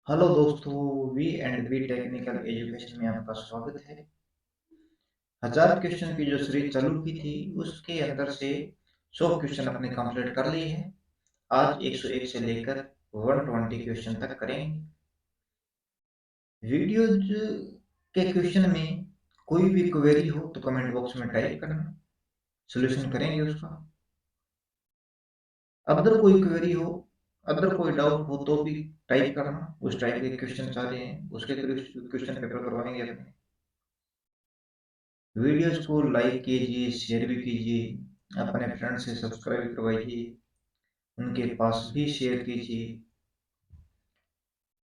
Hello दोस्तों, V and V technical education में आपका स्वागत है। 1000 क्वेश्चन की जो सीरीज चालू की थी उसके अंदर से 100 क्वेश्चन अपने कंप्लीट कर लिए हैं। आज 101 से लेकर 120 क्वेश्चन तक करेंगे। वीडियोज के क्वेश्चन में कोई भी क्वेरी हो तो कमेंट बॉक्स में टाइप करना, सोल्यूशन करेंगे उसका। अदर कोई क्वेरी हो, अदर कोई डाउट हो तो भी टाइप करना। उस टाइप के क्वेश्चन चाहते हैं उसके क्वेश्चन पेपर करवाएंगे अपने। वीडियोस को लाइक कीजिए, शेयर भी कीजिए, अपने फ्रेंड से सब्सक्राइब करवाइए, उनके पास भी शेयर कीजिए।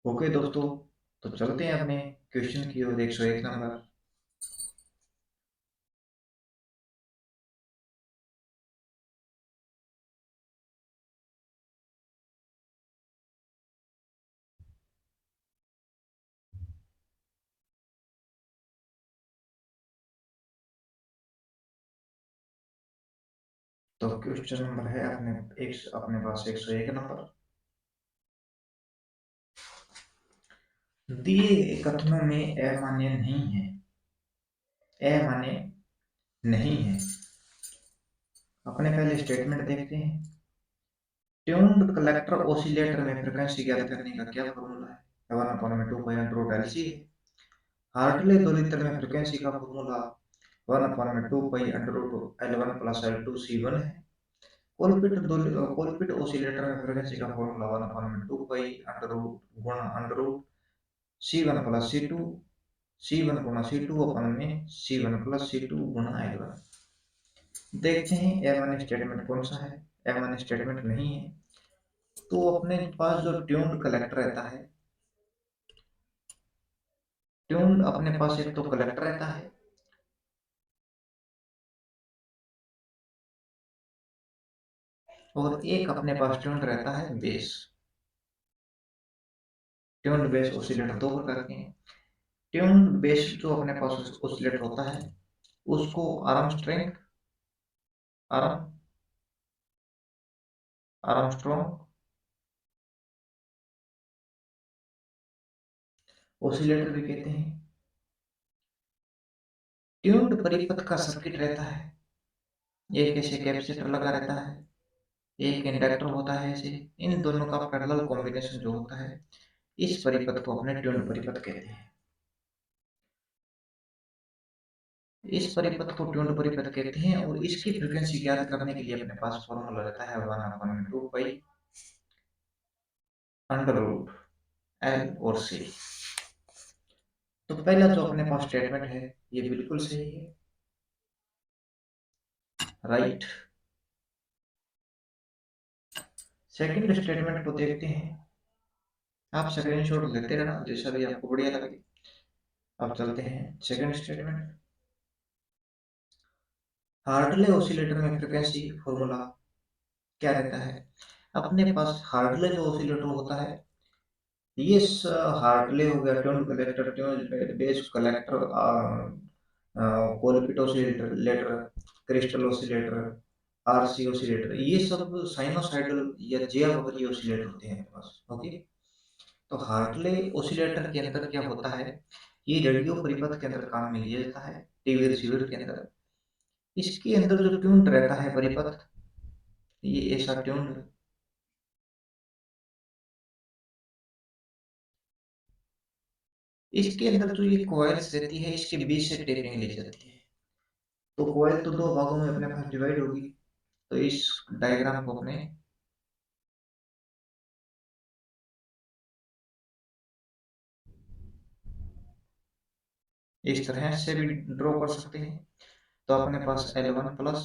ओके दोस्तों, तो चलते हैं अपने क्वेश्चन की ओर। 101 नंबर। तो क्वेश्चन नंबर है अपने पास 101 नंबर। दिए कथनों में ए मान्य नहीं है। ए माने नहीं है। अपने पहले स्टेटमेंट देखते हैं। ट्यून्ड कलेक्टर ओसिलेटर में फ्रीक्वेंसी ज्ञात करने का क्या फॉर्मूला है? 1/2 पाई है। हार्टले दोलित्र में फ्रीक्वेंसी का फॉर्मूला 1/2 पाई √L1 + L2 C1 है। कोलपिट ओसिलेटर में फ्रीक्वेंसी का फॉर्मूला 1/2 पाई √C1 + C2 C1 गुणा C2 अपन में C1 + C2 गुणा L1। देखते हैं ए वन स्टेटमेंट कौन सा है। ए वन स्टेटमेंट नहीं है। तो अपने पास जो ट्यून्ड कलेक्टर रहता है, ट्यून्ड अपने पास एक तो कलेक्टर रहता है और एक अपने पास ट्यून्ड रहता है बेस। ट्यून्ड बेस ऑसिलेटर दो प्रकार के हैं। ट्यून्ड बेस जो अपने पास ऑसिलेटर होता है उसको आर्म आर्मस्ट्रॉन्ग ऑसिलेटर भी कहते हैं। ट्यून्ड परिपथ का सर्किट रहता है। एक ऐसे कैपेसिटर लगा रहता है, एक इंडक्टर होता है ऐसे। इन दोनों का पैरेलल कॉम्बिनेशन जो होता है, इस परिपथ को अपने ट्यून्ड परिपथ कहते हैं। इस परिपथ को ट्यून्ड परिपथ कहते हैं और इसकी फ्रीक्वेंसी ज्ञात करने के लिए अपने पास फॉर्मूला रहता है 1/2 पाई √L और C। तो पहला जो अपने पास स्टेटमेंट है ये बिल्कुल सही है, राइट। सेकंड स्टेटमेंट को देखते हैं। आप स्क्रीनशॉट लेते रहना जैसा भी आपको बढ़िया लगे। अब चलते हैं सेकंड स्टेटमेंट। हार्टले ऑसिलेटर में फ्रीक्वेंसी फॉर्मूला क्या रहता है? अपने पास हार्टले जो ऑसिलेटर होता है, ये हार्टले हो गया, tune collector, tune base collector, Colpitts oscillator, crystal oscillator, RC oscillator, ये सब साइनोसाइडल या जिया ऑसिलेटर होते हैं अपने पास। ओके। तो हार्टले ऑसिलेटर के अंदर क्या होता है, ये रेडियो परिपथ के अंदर काम में लिया जाता है, टीवी रिसीवर के अंदर। इसके अंदर जो ट्यून रहता है परिपथ, ये ऐसा ट्यून, इसके अंदर जो ये कॉइल्स रहती है इसके बीच से टेपिंग ली जाती है। तो कॉइल तो दो भागों में अपने पास डिवाइड होगी। तो इस डायग्राम को अपने इस तरह से भी ड्रॉ कर सकते हैं। तो अपने पास L1 प्लस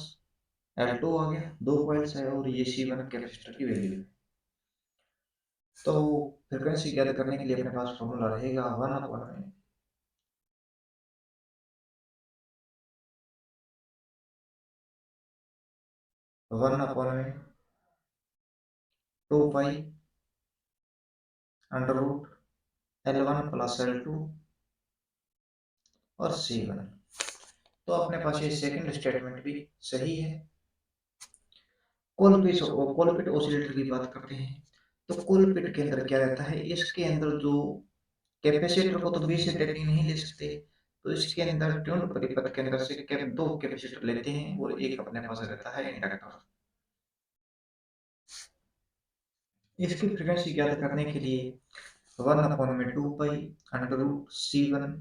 L2 आ गया, दो कॉइल्स है और ये C1 कैपेसिटर की वैल्यू है। तो फ्रीक्वेंसी ज्ञात करने के लिए अपने पास फॉर्मूला रहेगा 1/2 पाई √L1 + L2 और C1। तो अपने पास ये सेकंड स्टेटमेंट भी सही है। कोलपिट ओसिलेटर की बात करते हैं। तो कुलपिट के अंदर क्या रहता है, इसके अंदर जो कैपेसिटर को तो बी से टेकिंग नहीं ले सकते, तो इसके अंदर ट्यून्ड परिपथ के अंदर से दो कैपेसिटर लेते हैं और एक अपने पास रहता है इंडक्टर। इसकी फ्रीक्वेंसी ज्ञात करने के लिए 1/2 पाई अंडर रूट C1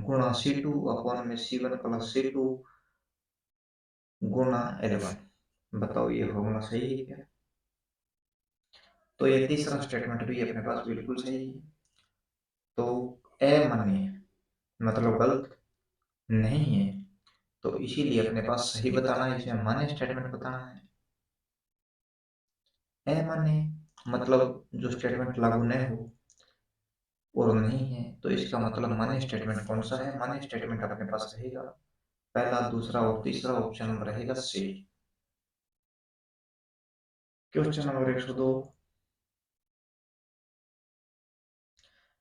गुणा C2/C1 + C2 गुणा L1। बताओ ये फॉर्मूला सही है क्या? तो ये तीसरा स्टेटमेंट भी अपने पास बिल्कुल सही है। तो ए मान्य मतलब गलत नहीं है, तो इसीलिए अपने पास सही बताना है, इसमें मान्य स्टेटमेंट बताना है। ए मान्य मतलब जो स्टेटमेंट लागू न हो और नहीं है, तो इसका मतलब मान्य स्टेटमेंट कौन सा है? मान्य स्टेटमेंट अपने पास रहेगा पहला, दूसरा और तीसरा ऑप्शन नंबर रहेगा सी। क्वेश्चन नंबर 102,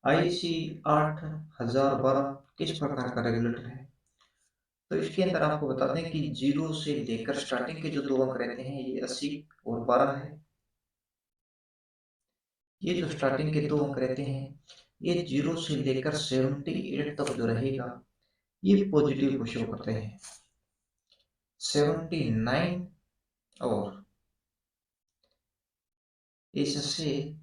IC 8012 किस प्रकार का रेगुलेटर है? तो इसके अंदर आपको बता दें कि जीरो से लेकर स्टार्टिंग के जो दो अंक रहते हैं ये 80 और 12 है। ये जो स्टार्टिंग के दो अंक रहते हैं ये जीरो से लेकर 78 तक जो रहेगा ये पॉजिटिव को शो करते हैं। 79 और इससे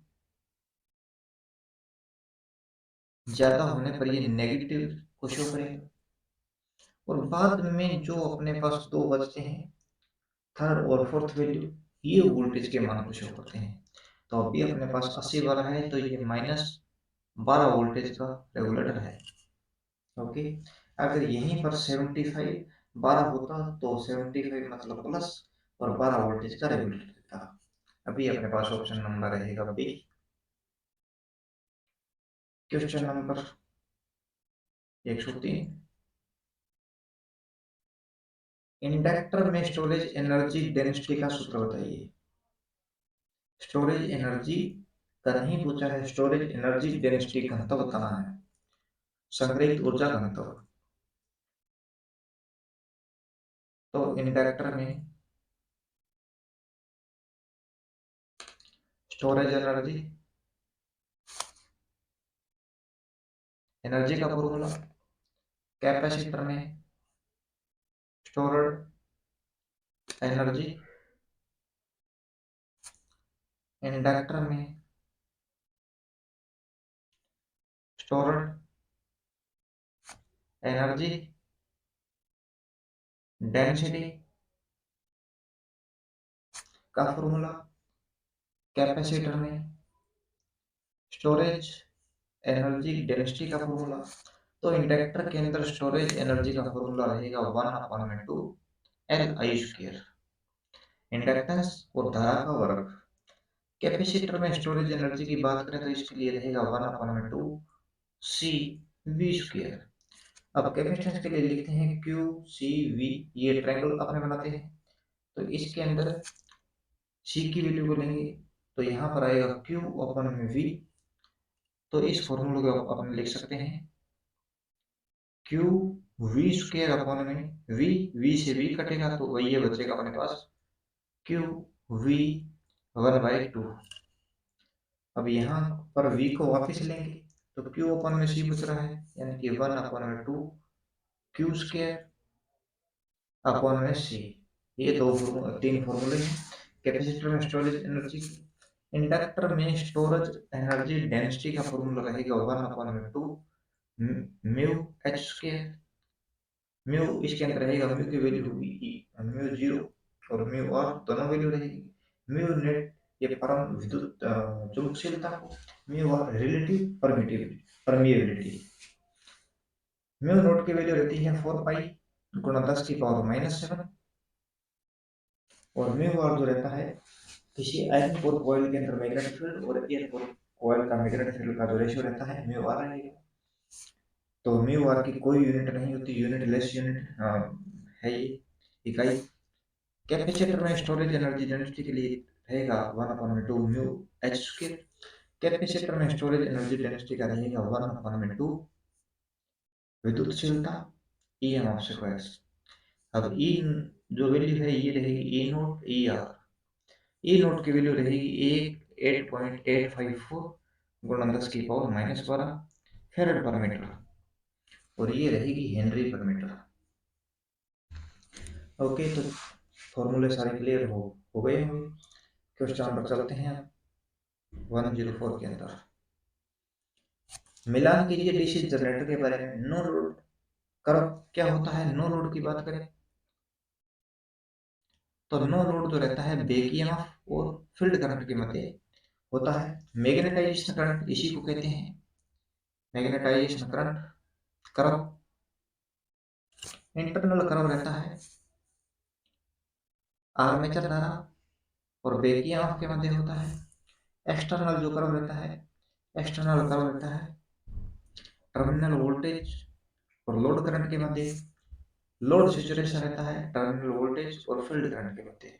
ज्यादा होने पर ये नेगेटिव को शो करेगा। और बाद में जो अपने पास दो बचते हैं थर्ड और फोर्थ वैल्यू, ये वोल्टेज के मान को शो करते हैं। तो अभी अपने पास 80 वाला है तो ये -12 वोल्टेज का रेगुलेटर है। ओके, अगर यहीं पर 75 12 होता तो 75 मतलब प्लस और 12 वोल्टेज का रेगुलेटर था। अभी अपने पास ऑप्शन नंबर रहेगा बी। क्वेश्चन नंबर 103, इंडक्टर में स्टोरेज एनर्जी डेंसिटी का सूत्र बताइए। स्टोरेज एनर्जी का नहीं पूछा है, स्टोरेज एनर्जी डेंसिटी घनत्व बताना है, संग्रहित ऊर्जा घनत्व। तो इंडक्टर में स्टोरेज एनर्जी, एनर्जी का फॉर्मूला, कैपेसिटर में स्टोर्ड एनर्जी, इंडक्टर में स्टोर्ड एनर्जी डेंसिटी का फॉर्मूला, कैपेसिटर में स्टोरेज एनर्जी डेंसिटी का फॉर्मूला। तो इंडक्टर के अंदर स्टोरेज एनर्जी का फॉर्मूला रहेगा 1/2 L I²। इंडक्टेंस और धारा का वर्ग। कैपेसिटर में स्टोरेज एनर्जी की बात करें तो इसके लिए रहेगा 1/2 C V²। अब कैपेसिटेंस के लिए लिखते हैं QCV, ये ट्रायंगल अपने बनाते हैं। तो इसके अंदर C की वैल्यू को लेंगे तो यहाँ पर आएगा Q/V। तो इस फॉर्मूले को अपन लिख सकते हैं QV²/V से V कटेगा तो वही ये बचेगा अपने पास QV1/2। अब यहाँ पर V को वापस लेंगे तो Q/C बच रहा है, यानी कि 1/2 Q²/C। ये तीन फॉर्मूले हैं कैपेसिटर में स्टोरेज एनर्जी। इंडक्टर में स्टोरेज एनर्जी डेंसिटी का फॉर्मूला रहेगा 1/2 म्यू H²। म्यू इसके अंदर रहेगा, म्यू की वैल्यू होगी म्यू 0 और म्यू आर दोनों वैल्यू रहेगी। म्यू नेट ये परम विद्युत चुंबकशीलता, mu R relative permeability. Mu naught की वैल्यू रहती है 4 पाई गुणा 10⁻⁻7। और म्यू आर जो रहता है किसी आयरन कोर कॉइल के अंदर मैग्नेटिक फील्ड और एयर कोर कॉइल का मैग्नेटिक फील्ड का जो रेशियो रहता है म्यू आर रहेगा। तो म्यू आर की कोई यूनिट नहीं होती, यूनिट लेस यूनिट है ये इकाई। कैपेसिटर में स्टोरेज एनर्जी डेंसिटी के लिए रहेगा 1/2 म्यू H²। कैपेसिटर में स्टोरेज एनर्जी डेंसिटी का रहेगा 1/2 विद्युतशीलता EM/s। अब ई जो वैल्यू है ये रहेगी E0 ER। ई नोट की वैल्यू रहेगी 8.854 गुणा 10 की पावर -12 फेरेड पर मीटर, और ये रहेगी हेनरी पर मीटर। ओके, तो फॉर्मूले सारे क्लियर हो गए होंगे। क्वेश्चन पर चलते हैं। 104 के अंदर मिलान कीजिए डीसी जनरेटर के बारे में। नो लोड कर्व क्या होता है? नो लोड की बात करें तो नो लोड जो रहता है बैक ईएमएफ और फील्ड करंट के मध्य होता है। मैग्नेटाइजेशन करंट इसी को कहते हैं, magnetization current curve. Internal curve रहता है आर्मेचर धारा और बैक ईएमएफ के मध्य होता है। एक्सटर्नल जो कर्व रहता है, एक्सटर्नल कर्व रहता है टर्मिनल वोल्टेज और लोड करंट के मध्य। लोड सिचुएशन रहता है टर्मिनल वोल्टेज और फील्ड करंट के मध्य।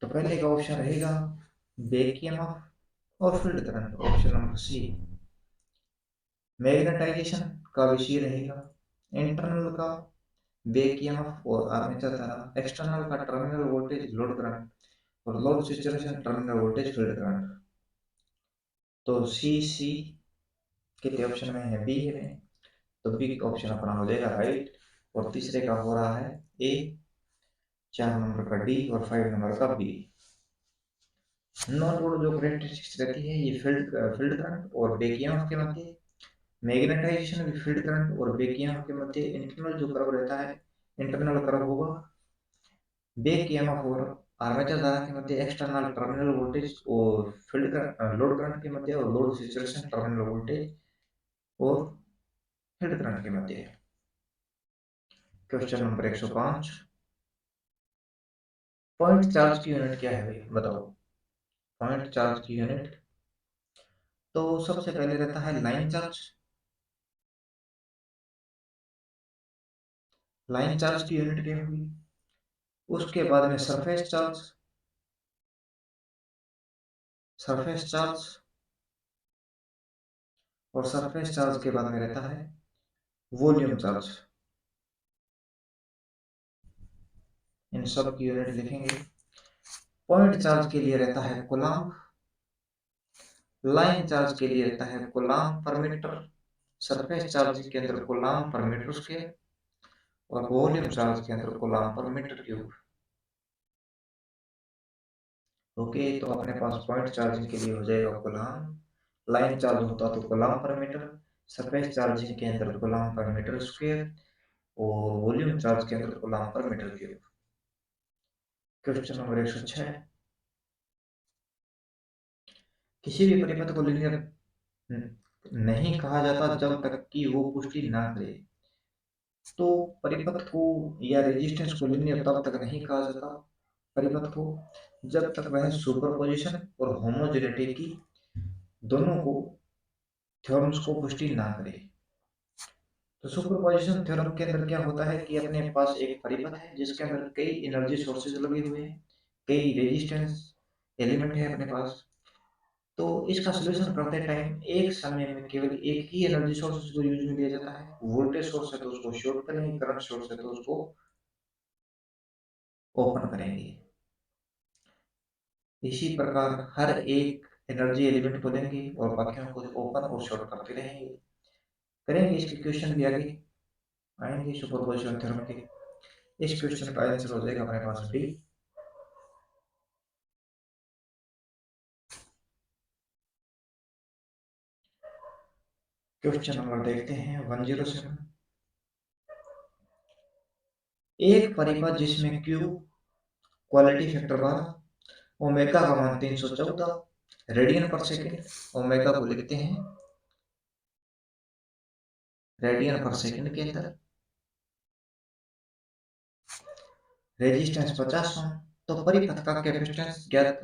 तो पहले का ऑप्शन रहेगा बैक ईएमएफ और field current, option number C. Magnetization का विषय रहेगा इंटरनल का बैक ईएमएफ और आर्मेचर धारा, एक्सटर्नल का टर्मिनल वोल्टेज लोड करंट और load situation terminal voltage field current. तो सी कितने ऑप्शन में है? बी है। तो बी ऑप्शन अपना हो जाएगा राइट। और तीसरे का हो रहा है ए, 4 नंबर का डी और 5 नंबर का बी। नो लोड जो करेक्टरिस्टिक्स रहती है ये फील्ड करंट और बैक ईएमएफ के मध्य। मैग्नेटाइजेशन भी फील्ड करंट और बैक ईएमएफ के मध्य। इंटरनल जो कर्व रहता है इंटरनल कर्व होगा बैक ईएमएफ और आर्मेचर धारा के मध्य। एक्सटर्नल टर्मिनल वोल्टेज और फील्ड करंट लोड करंट के मध्य, और लोड सिचुएशन टर्मिनल वोल्टेज और फील्ड करंट के मध्य। क्वेश्चन नंबर 105, पॉइंट चार्ज की यूनिट क्या है भाई बताओ? पॉइंट चार्ज की यूनिट तो सबसे पहले रहता है लाइन चार्ज। लाइन चार्ज की यूनिट क्या हुई? उसके बाद में सरफेस चार्ज, सरफेस चार्ज, और सरफेस चार्ज के बाद में रहता है वॉल्यूम चार्ज। इन सब की यूनिट लिखेंगे। पॉइंट चार्ज के लिए रहता है कूलम्ब, लाइन चार्ज के लिए रहता है कूलम्ब पर मीटर, सरफेस चार्ज के अंदर कूलम्ब पर मीटर स्क्वायर, और वॉल्यूम चार्ज के अंदर कूलम्ब पर मीटर क्यूब। ओके, तो अपने पास पॉइंट चार्जिंग के लिए हो जाएगा कूलम्ब, लाइन चार्ज होता तो कूलम्ब पर मीटर, सरफेस चार्जिंग के अंदर कूलम्ब पर मीटर स्क्वायर, और वॉल्यूम चार्ज के अंदर कूलम्ब पर मीटर क्यूब। क्वेश्चन नंबर 106, किसी भी परिपथ को लीनियर नहीं कहा जाता जब तक कि वो पुष्टि ना करे। तो परिपथ को या रेजिस्टेंस को लीनियर तब तक नहीं कहा जाता परिपथ को जब तक वह सुपरपोजिशन और होमोजेनिटी की दोनों को थ्योरम्स को पुष्टि ना करे। तो सुपरपोजिशन थ्योरम के अंदर क्या होता है कि अपने पास एक परिपथ है जिसके अंदर कई एनर्जी सोर्सेज लगे हुए हैं, कई रेजिस्टेंस एलिमेंट है अपने पास। तो इसका सोल्यूशन करते टाइम एक समय में केवल एक ही एनर्जी सोर्स को यूज में लिया जाता है। वोल्टेज सोर्स है तो उसको शॉर्ट करेंगे, करंट सोर्स है तो उसको ओपन करेंगे। इसी प्रकार हर एक एनर्जी एलिमेंट को लेंगे और बाकियों को ओपन और शॉर्ट करते रहेंगे। करेंगे इसके क्वेश्चन भी आगे आएंगे सुपरपोजिशन थ्योरम के। इस क्वेश्चन का आंसर हो जाएगा हमारे पास डी। क्वेश्चन नंबर देखते हैं 107, एक परिपथ जिसमें क्यू क्वालिटी फैक्टर 12, ओमेगा का मान 314 रेडियन पर सेकेंड, ओमेगा को लिखते हैं रेडियन पर सेकेंड के अंदर, रेजिस्टेंस 50 ओम। तो परिपथ का कैपेसिटेंस ज्ञात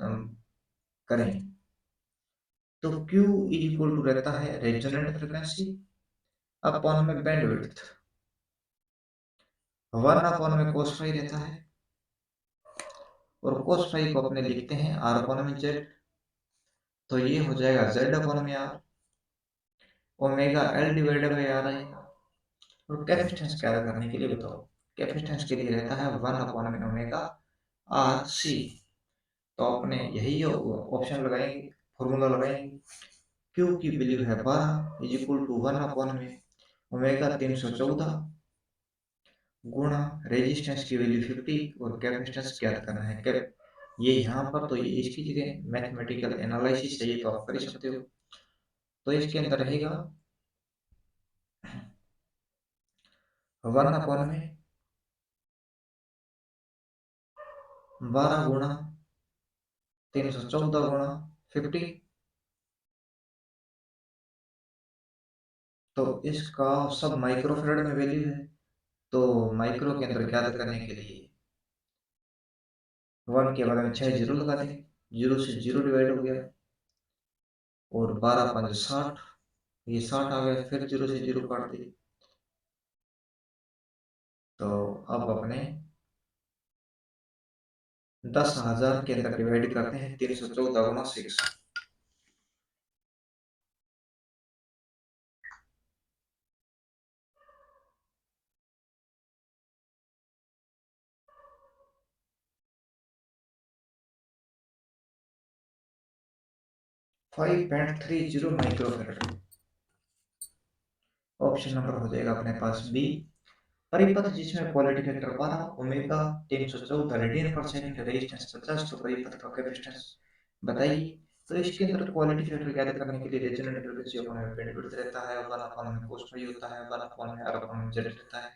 करें। तो Q इज इक्वल टू रहता है रेजोनेंट फ्रीक्वेंसी अपॉन में बैंडविड्थ, 1 अपॉन में cos फाई रहता है, और cos फाई को अपने लिखते हैं R अपॉन में Z। तो ये हो जाएगा Z अपॉन में R, omega L divided by R आएगा। और कैपेसिटेंस क्या करने के लिए बताओ? कैपेसिटेंस के लिए रहता है 1 अपॉन में ओमेगा आर सी। तो अपने यही ऑप्शन लगाएंगे, फॉर्मूला लगाएंगे। क्यू की वैल्यू है 12 इज इक्वल टू 1 में ओमेगा 314 गुणा रेजिस्टेंस की वैल्यू 50 और कैपेसिटेंस ज्ञात करना है। कैप ये यहाँ पर तो ये इसकी जगह मैथमेटिकल एनालिसिस चाहिए तो आप कर ही सकते हो। तो इसके अंदर रहेगा 1 में 12 गुणा 314 गुणा 50। तो इसका सब माइक्रोफेराड में वैल्यू है। तो माइक्रो के अंदर ज्ञात करने के लिए 1 के बाद में 6 जीरो लगा दें, जीरो से जीरो डिवाइड हो गया और 12×5 = 60। ये 60 आ गया, फिर जीरो से जीरो काट दिए। तो अब अपने 10,000 के अंदर डिवाइड करते हैं 314 × 6। 5.30 माइक्रोफेराड। ऑप्शन नंबर हो जाएगा अपने पास बी। परिपथ जिसमें क्वालिटी फैक्टर 12 ओमेगा 314 रेडियन पर सेकंड रेजिस्टेंस 50 तो परिपथ का कैपेसिटेंस बताइए। तो इसके अंदर क्वालिटी फैक्टर ज्ञात करने के लिए रेजोनेंट फ्रीक्वेंसी अपॉन में बैंडविड्थ रहता है, 1/में cos पाई होता है, 1/में r/में z रहता है।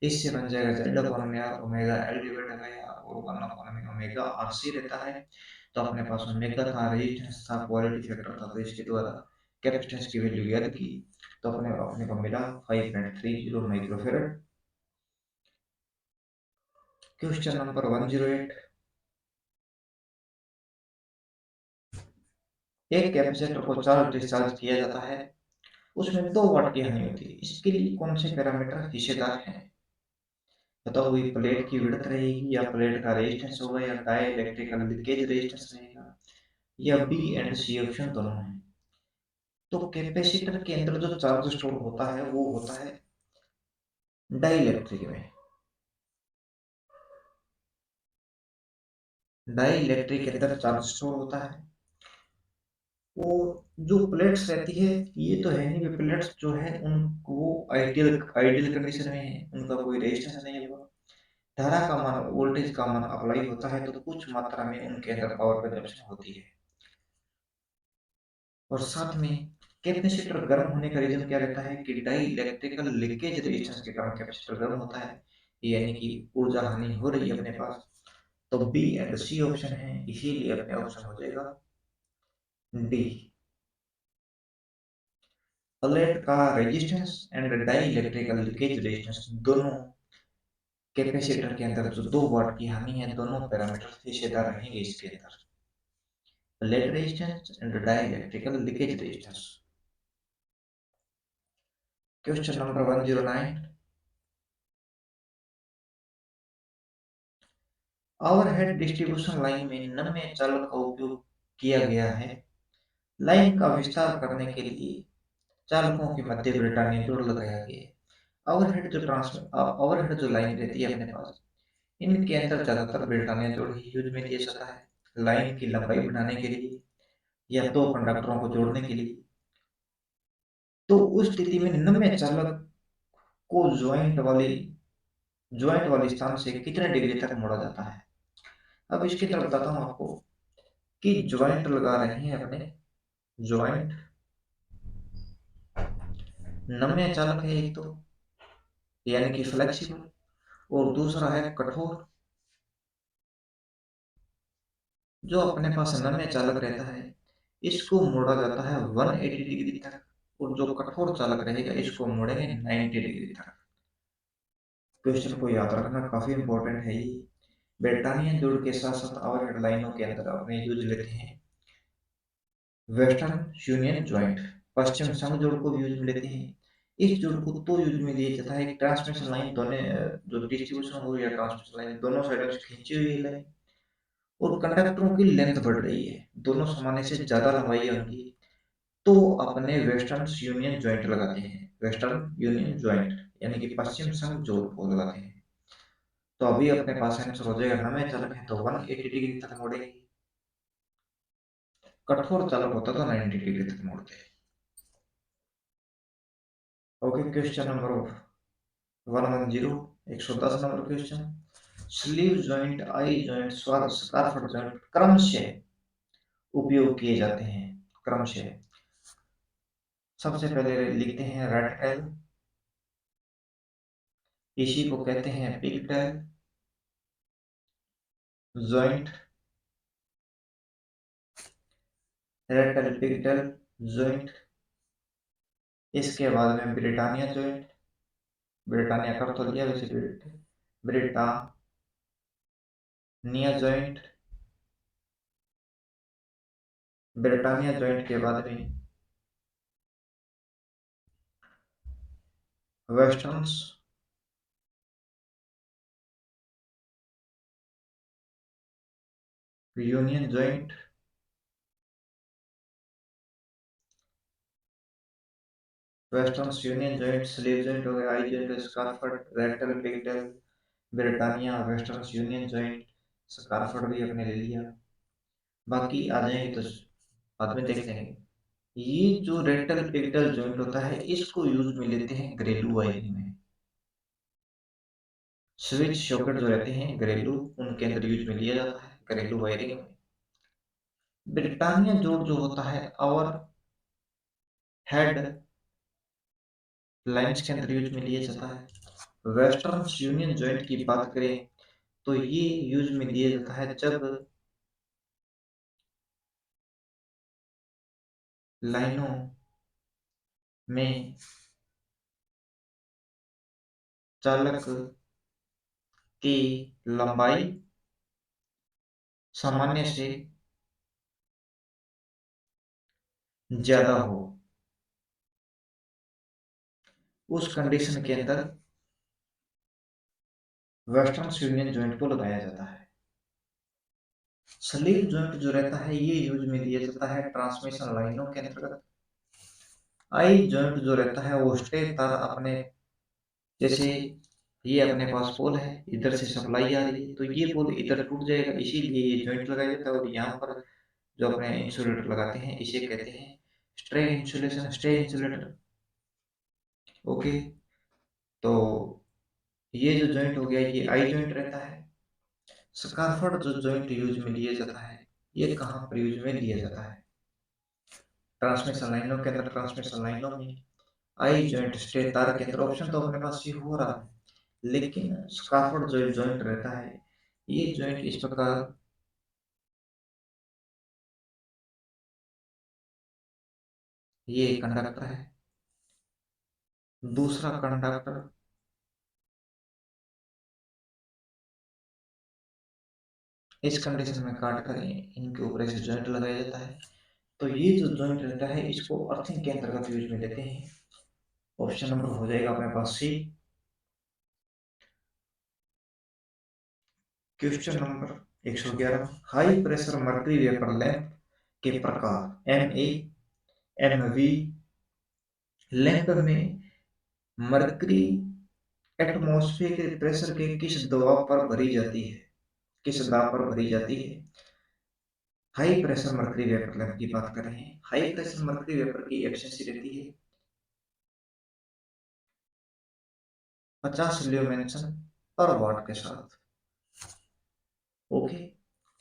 इससे बन जाएगा z/में r ओमेगा l डिवाइड हो गया और 1/में ओमेगा rc रहता है। तो अपने पास ओमेगा था, रेजिस्टेंस था, क्वालिटी फैक्टर था, तो इसके द्वारा कैपेसिटेंस की वैल्यू ज्ञात की। तो अपने अपने को मिला 5.30 माइक्रोफेराड। Question number 108। एक कैपेसिटर को चार्ज डिस्चार्ज किया जाता है, उसमें 2 वाट की हानि होती है, इसके लिए कौन से पैरामीटर हिस्सेदार हैं? बताओ, वही प्लेट की विड्थ रहेगी या प्लेट का रेजिस्टेंस होगा या डाई इलेक्ट्रिकल लीकेज रेजिस्टेंस रहेगा या बी एंड सी ऑप्शन दोनों है। तो कैपेसिटर के अंदर जो चार्ज स्टोर होता है वो होता है डाई इलेक्ट्रिक में। डाई इलेक्ट्रिक के अंदर चार्ज स्टोर होता है। वो जो प्लेट्स रहती है, ये तो है नहीं कि प्लेट्स जो है उनको वो आइडियल आइडियल कंडीशन में है, उनका कोई रेजिस्टेंस नहीं होगा। धारा का मान, वोल्टेज का मान अप्लाई होता है तो कुछ मात्रा में उनके अंदर पावर कंजप्शन होती है। और साथ में कैपेसिटर गर्म होने का रीजन क्या रहता है कि डाई इलेक्ट्रिकल लीकेज रेजिस्टेंस के कारण कैपेसिटर गर्म होता है, यानी कि ऊर्जा हानि हो रही है अपने पास। तो बी एंड सी ऑप्शन है, इसीलिए अपने ऑप्शन हो जाएगा डी। प्लेट का resistance and dielectric leakage resistance दोनों कैपेसिटर के अंदर जो 2 वाट की हानि है, दोनों पैरामीटर हिस्सेदार रहेंगे इसके अंदर। Plate resistance and dielectric leakage resistance. Question number 109। Overhead distribution line में नम्य चालक का उपयोग किया गया है। लाइन का विस्तार करने के लिए चालकों के मध्य ब्रिटानिया जोड़ लगाया गया है। ओवरहेड जो लाइन रहती है अपने पास, इनके अंदर ज्यादातर ब्रिटानिया जोड़ ही यूज में लिया जाता है लाइन की लंबाई बढ़ाने के लिए या दो कंडक्टरों को जोड़ने के लिए। तो उस स्थिति में नम्य चालक को ज्वाइंट वाले स्थान से कितने डिग्री तक मोड़ा जाता है। अब इसकी तरफ बताता हूँ आपको कि ज्वाइंट लगा रहे हैं अपने। ज्वाइंट नम्य चालक है एक तो, यानी कि फ्लेक्सिबल, और दूसरा है कठोर। जो अपने पास नम्य चालक रहता है इसको मोड़ा जाता है 180 डिग्री तक, और जो कठोर चालक रहेगा इसको मोड़ेंगे 90 डिग्री तक। क्वेश्चन को याद रखना काफी इंपॉर्टेंट है ये। ब्रिटानिया जोड़ के साथ साथ और हेडलाइनों के अंदर अपने यूज लेते हैं वेस्टर्न यूनियन ज्वाइंट, पश्चिम संघ जोड़ को भी यूज में लेते हैं। इस जोड़ को तो यूज में लिया जाता है कि ट्रांसमिशन लाइन दोनों जो डिस्ट्रीब्यूशन हो या ट्रांसमिशन लाइन दोनों साइडों से खींची हुई है लाइन, और कंडक्टरों की लेंथ बढ़ रही है, दोनों समाने से ज्यादा लंबाई है उनकी। तो अपने वेस्टर्न यूनियन ज्वाइंट लगाते हैं, वेस्टर्न यूनियन ज्वाइंट यानी कि पश्चिम संघ जोड़ को लगाते हैं। तो अभी अपने पास आंसर हो जाएगा, नमे चालक है तो 180 डिग्री तक मोड़ेंगे, कठोर चालक होता तो 90 डिग्री तक मोड़ते हैं। Okay, question number 110, 110 number question. Sleeve joint, eye joint, scarf joint क्रमशः उपयोग किए जाते हैं, क्रमशः। सबसे पहले लिखते हैं रेक्टल, इसी को कहते हैं pigtail joint, rectal pigtail joint. इसके बाद में ब्रिटानिया जॉइंट, ब्रिटानिया कर तो लिया वैसे, ब्रिटानिया जॉइंट, ब्रिटानिया जॉइंट के बाद में Westerns Union joint, Westerns Union joint, sleeve joint हो गया, eye joint, scarfed, rat tail pigtail, Britannia, Westerns Union joint, scarfed भी अपने ले लिया। बाकी आ जाएंगे तो बाद में देख लेंगे। ये जो रेक्टल पिगटेल जॉइंट होता है, इसको यूज में लेते हैं घरेलू वायरिंग में। स्विच सॉकेट जो रहते हैं घरेलू, उनके अंदर यूज में लिया जाता है घरेलू वायरिंग में। ब्रिटानिया जोड़ जो होता है और हेड लाइंस के अंदर यूज में लिया जाता है। वेस्टर्न यूनियन जॉइंट की बात करें तो ये यूज में लिया जाता है जब लाइनों में चालक की लंबाई सामान्य से ज्यादा हो, उस कंडीशन के अंदर वेस्टर्न यूनियन जॉइंट को लगाया जाता है। स्लीव जॉइंट जो रहता है ये यूज में लिया जाता है ट्रांसमिशन लाइनों के अंतर्गत। आई जॉइंट जो रहता है वो स्ट्रेट तार अपने, जैसे ये अपने पास पोल है, इधर से सप्लाई आ रही है तो ये पोल इधर टूट जाएगा, इसीलिए ये जॉइंट लगाया जाता है। और यहाँ पर जो अपने इंसुलेटर लगाते हैं इसे कहते हैं stray insulation, stray insulator. Okay, तो ये जो जॉइंट हो गया ये आई जॉइंट रहता है। स्कारफोर्ड जो जॉइंट यूज में लिया जाता है, ये कहाँ पर यूज में लिया जाता है? ट्रांसमिशन लाइनों के अंदर, ट्रांसमिशन लाइनों में आई जॉइंट स्ट्रे तार के अंदर। ऑप्शन तो अपने पास ये हो रहा है, लेकिन स्कारफोर्ड जो जॉइंट रहता है ये जॉइंट इस प्रकार, ये कंडक्टर है, दूसरा कंडक्टर इस कंडीशन में काट कर इनके ऊपर ऐसे जॉइंट लगाया जाता है। तो ये जो जॉइंट रहता है इसको अर्थिंग के अंतर्गत यूज में लेते हैं। ऑप्शन नंबर हो जाएगा अपने पास C. Question number 111, high pressure mercury vapour lamp के प्रकार, M A, M V. Lamp में मर्करी एटमॉस्फेयर के प्रेशर के किस दबाव पर भरी जाती है, किस दाब पर भरी जाती है? High pressure mercury vapour lamp की बात कर रहे हैं। हाई प्रेशर मर्करी वेपर की एफिशिएंसी रहती है 50 ल्यूमेंसन पर वाट के साथ। ओके,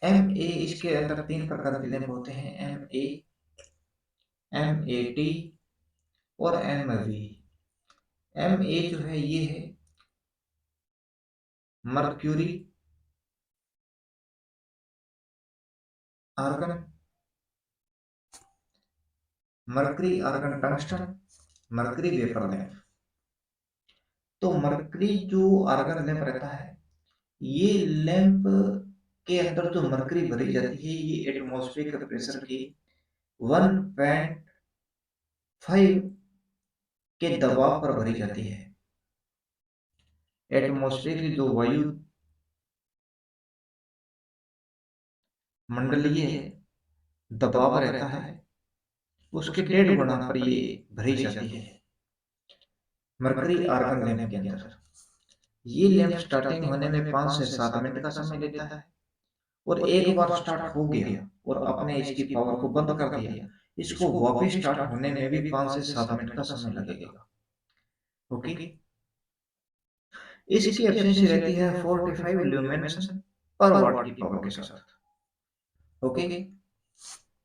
एम ए, इसके अंदर तीन प्रकार के लैंप होते हैं, M A, M A T और एम वी। एम ए जो है ये है mercury argon, mercury argon tungsten, mercury vapour lamp. तो मर्करी जो आर्गन लैंप रहता है, ये लैंप के अंदर जो मर्करी भरी जाती है ये एटमॉस्फेरिक प्रेशर के 1.5 के दबाव पर भरी जाती है। एटमॉस्फेयर की जो वायु मंडलीय दबाव रहता है उसके 1.5 गुना पर ये भरी जाती है मरकरी आर्गन लैंप के अंदर। ये लैंप स्टार्टिंग होने में 5 से 7 मिनट का समय लेता है, और एक बार स्टार्ट हो गया और आपने इसकी पावर को बंद कर दिया, इसको वापस स्टार्ट होने में भी 5 से 7 मिनट का समय लगेगा। ओके, इसकी एफिशिएंसी रहती है 45 ल्यूमेंस पर वाट की पावर के साथ। ओके,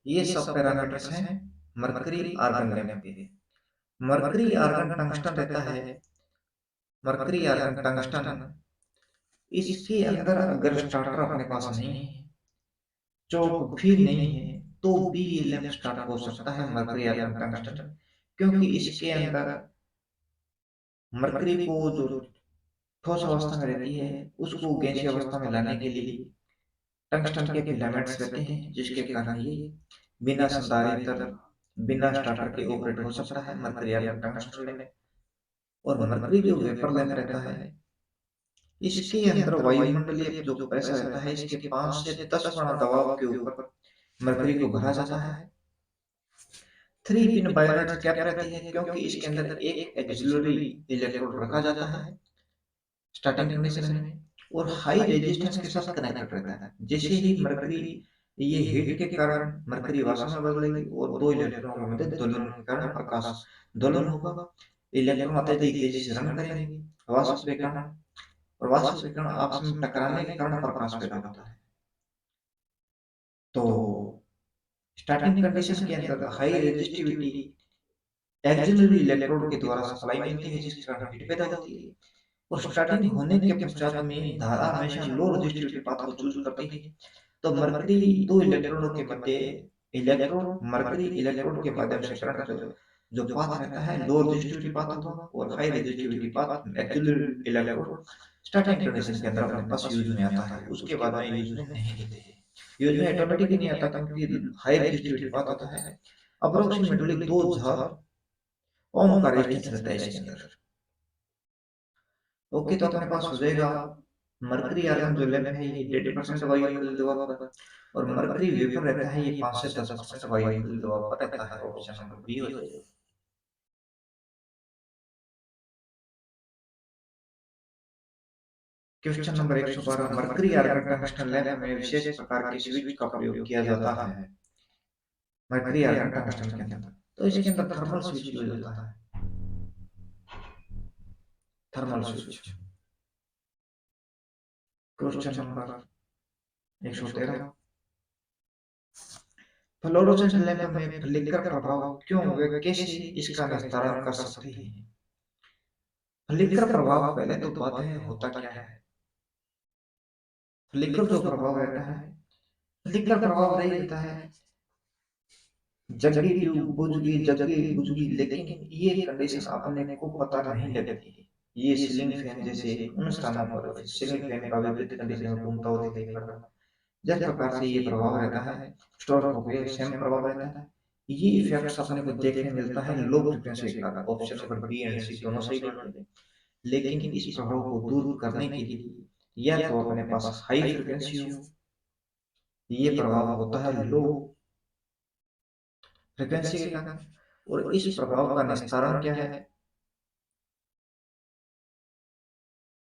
ये सब पैरामीटर्स हैं मरकरी आर्गन लैंप के। मरकरी आर्गन टंगस्टन रहता है, मरकरी आर्गन टंगस्टन, इसके अंदर अगर स्टार्टर अपने पास नहीं है, चौक भी नहीं है, तो भी ये लैंप स्टार्ट हो सकता है मरकरी आर्गन टंगस्टन, क्योंकि इसके अंदर मरकरी को जो ठोस अवस्था में रहती है उसको गैसीय अवस्था में लाने के लिए टंगस्टन के फिलामेंट्स रहते हैं, जिसके कारण ये बिना संधारित्र, बिना स्टार्टर के ऑपरेट हो सकता है मरकरी आर्गन टंगस्टन लैंप। और मरकरी जो वेपर लैंप रहता है, इसके अंदर वायुमंडलीय जो प्रेशर रहता है, इसके 5 से 10 गुना दबाव के ऊपर मरकरी को भरा जाता है। 3 पिन बायनट कैप रहती है, क्योंकि इसके अंदर एक एक्सिलरी इलेक्ट्रोड रखा जाता है स्टार्टिंग कंडीशन में, और हाई रेजिस्टेंस के साथ कनेक्टेड रहता है। जैसे ही मरकरी ये हीट के कारण मरकरी वाष्प में बदलेगी और दो इलेक्ट्रॉनों के मध्य दोलन के कारण प्रकाश दोलन होगा, इलेक्ट्रॉन अत्यधिक तेजी से रन करेंगे वाष्प के कारण, और वाष्प के कारण आपस में टकराने के कारण प्रकाश पैदा होता है। तो स्टार्टिंग कंडीशन के अंदर हाई रेजिस्टिविटी एक्सिलरी इलेक्ट्रोड के द्वारा सप्लाई मिलती है, जिसके कारण हीट पैदा होती है। और स्टार्टिंग होने के पश्चात में धारा हमेशा लो रेजिस्टिविटी पाथ को चूज करती है। तो मरकरी दो इलेक्ट्रोडों के मध्य इलेक्ट्रोड मरकरी इलेक्ट्रोड के माध्यम से करंट जो जो पाथ रहता है लो रेजिस्टिविटी पाथ होगा, और high resistivity path axillary electrode starting condition के अंदर अपने पास यूज में आता है, उसके बाद में यूज में नहीं लेते हैं। यूज में ऑटोमेटिकली नहीं आता, क्योंकि हाई रेजिस्टिविटी पाथ होता है। अप्रोक्सीमेटली 2000 ओम का रेजिस्टेंस रहता है इसके अंदर। ओके, तो अपने पास हो जाएगा मरकरी आर्गन जो लैंप है ये 80% वायुमंडलीय दबाव पर, और मरकरी वेपर रहता है ये 5 से 10% वायुमंडलीय दबाव पर रहता है। ऑप्शन नंबर बी हो जाएगा। Question number 112, mercury argon tungsten lamp में विशेष प्रकार के स्विच का प्रयोग किया जाता है मरकरी आर्गन टंगस्टन के अंदर। तो इसके अंदर थर्मल स्विच यूज होता है, thermal switch. Question number 113, fluorescent lamp में फ्लिकर प्रभाव क्यों व कैसे इसका निस्तारण कर सकते हैं। फ्लिकर प्रभाव पहले तो बात है होता क्या है। फ्लिकर जो प्रभाव रहता है, फ्लिकर प्रभाव नहीं रहता है जगी ट्यूब बुझ गई, जगी बुझ गई, लेकिन ये कंडीशन अपने को पता नहीं लगती है। ये सीलिंग फैन जैसे उन स्थानों पर सीलिंग फैन का विपरीत कंडीशन में घूमता हुआ दिखाई पड़ता है, जिस प्रकार से ये प्रभाव रहता है स्टोर हो गया सेम प्रभाव रहता है। ये इफेक्ट्स अपने को देखने मिलता है लो फ्रिक्वेंसी के कारण। ऑप्शन नंबर बी एंड सी दोनों सही बात है, लेकिन इस प्रभाव को दूर करने के लिए या तो अपने पास हाई फ्रिक्वेंसी हो, ये प्रभाव होता है लो फ्रिक्वेंसी के कारण, और इस प्रभाव का निस्तारण क्या है,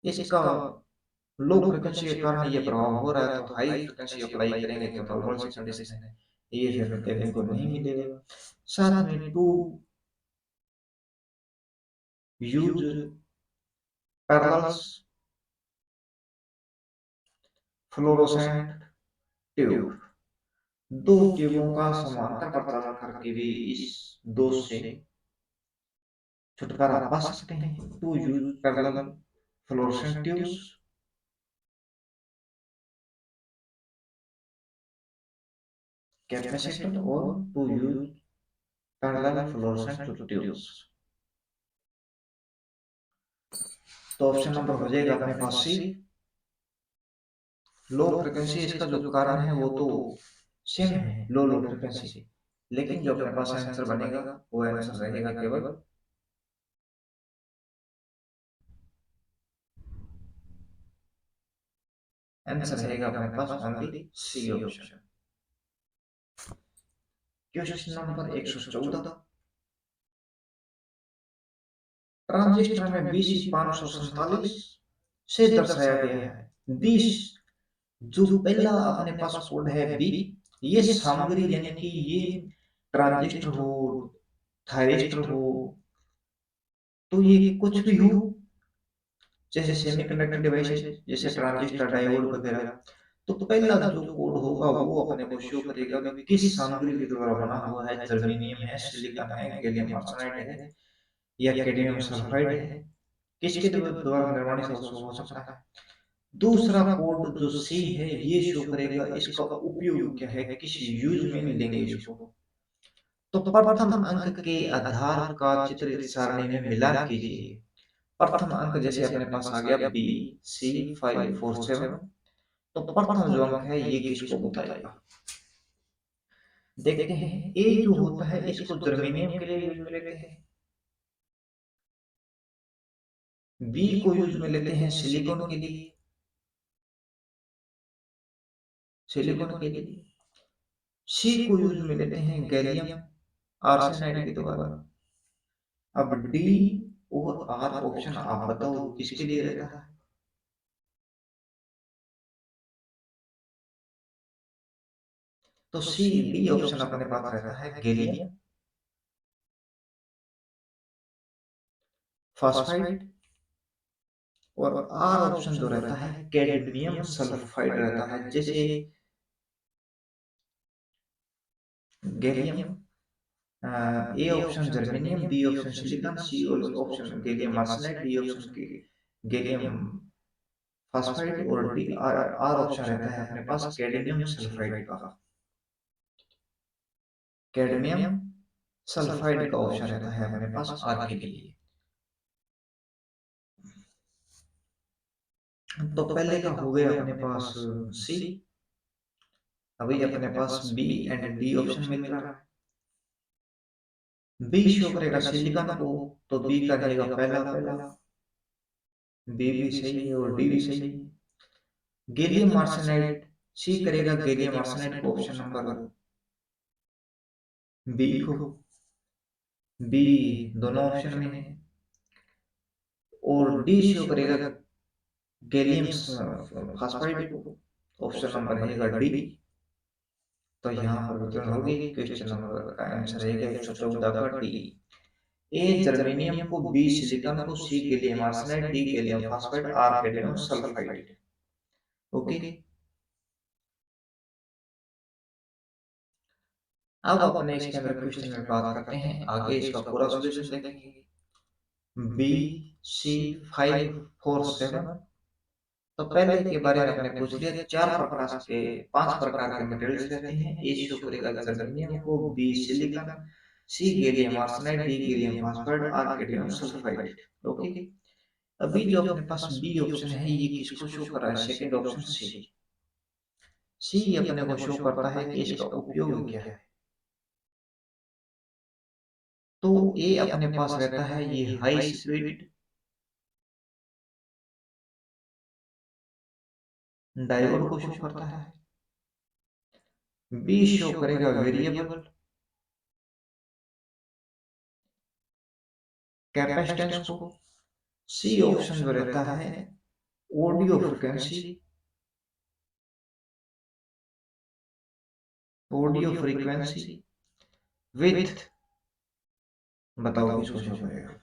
इसका लो फ्रिक्वेंसी के कारण ये प्रभाव हो रहा है, तो हाई फ्रिक्वेंसी अप्लाई करेंगे तो नॉर्मल सी कंडीशन है, ये इफेक्ट देखने को नहीं मिलेगा। साथ में to use parallels fluorescent tube, दो ट्यूबों का समांतर प्रचालन करके भी इस दोष से छुटकारा पा सकते हैं। To use parallel fluorescent tubes, capacitor और to use parallel fluorescent tubes. तो ऑप्शन नंबर हो जाएगा अपने पास सी, लो फ्रिक्वेंसी। इसका जो कारण है वो तो सेम है, लो फ्रिक्वेंसी, लेकिन जो अपने पास आंसर बनेगा वो आंसर रहेगा केवल आंसर रहेगा अपने पास only C option. Question number 114, transistor में BC 547 से दर्शाया गया है। बी, जो पहला अपने पास कोड है बी, ये सामग्री यानी कि ये ट्रांजिस्टर हो, थायरिस्टर हो, तो ये कुछ भी हो, जैसे सेमीकंडक्टर डिवाइसेस, जैसे ट्रांजिस्टर, डायोड वगैरह, तो पहला जो कोड होगा वो अपने को शो करेगा कि किस सामग्री के द्वारा बना हुआ है, जर्मेनियम है, सिलिकॉन है, गैलियम आर्सेनाइड है या कैडमियम सल्फाइड है, किसके द्वारा निर्माणित हो सकता है। दूसरा कोड जो सी है ये शो करेगा इसका उपयोग क्या है, किस यूज में लेंगे इसको। तो प्रथम अंक के आधार का चित्र सारणी में मिलान कीजिए। प्रथम अंक जैसे अपने पास आ गया बी सी 547, तो प्रथम जो अंक है ये किसको बताएगा। देखते हैं ए जो होता है इसको जर्मेनियम के लिए यूज में लेते हैं, बी को यूज में लेते हैं सिलिकॉन के लिए, सिलिकॉन के लिए, सी को यूज में लेते हैं गैलियम आर्सेनाइड के द्वारा। अब डी और आर ऑप्शन आप बताओ किसके लिए रहता है। तो सी डी ऑप्शन अपने पास रहता है गैलियम फास्फाइड, और आर ऑप्शन जो रहता है कैडमियम सल्फाइड रहता है। जैसे gallium, A option germanium, B option silicon, C option gallium arsenide, D option gallium phosphide, और डी आर आर ऑप्शन रहता है अपने पास कैडमियम सल्फाइड का। कैडमियम सल्फाइड का ऑप्शन रहता है अपने पास आर के लिए। तो पहले का हो गया अपने पास सी, अभी अपने पास बी एंड डी ऑप्शन मिल रहा है। बी शो करेगा सिलिकॉन को, तो बी का रहेगा पहला पहला, बी भी सही है और डी भी सही है। गैलियम आर्सेनाइड, सी करेगा गैलियम आर्सेनाइड को ऑप्शन नंबर बी को, बी दोनों ऑप्शन में है, और डी शो करेगा गैलियम फास्फाइड को, ऑप्शन नंबर रहेगा डी। तो यहाँ पर वितरण होगी, क्वेश्चन नंबर का आंसर रहेगा 114 का डी। ए जर्मेनियम को, बी सिलिकॉन को, C gallium arsenide, D gallium phosphide, are cadmium sulphide. Okay, अब अपने इसके अंदर क्वेश्चन में बात करते हैं, आगे इसका पूरा सॉल्यूशन देखेंगे। बी सी 547, तो पहले के बारे में अपने पूछ लिया, चार प्रकार के, पांच प्रकार के मटेरियल्स रहते हैं। ए शो करेगा जर्मेनियम को, B silicon, C gallium arsenide, D gallium phosphide, are cadmium sulphide. Okay, अभी जो अपने पास बी ऑप्शन है ये किसको शो कर रहा है, सेकंड ऑप्शन सी। सी अपने को शो करता है कि इसका उपयोग क्या है। तो ए अपने पास रहता है ये हाई स्पीड डायोड को शो करता है, बी शो करेगा वेरिएबल कैपेसिटेंस को, सी ऑप्शन जो रहता है audio frequency, audio frequency with, बताओ किसको शो करेगा,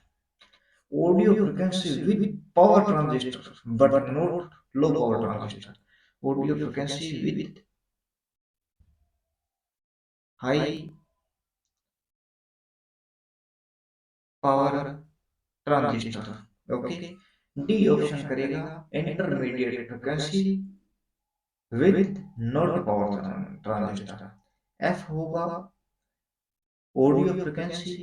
audio frequency with power transistor but not low power transistor, audio frequency with high power transistor. Okay, D option करेगा intermediate frequency with not power transistor. F होगा audio frequency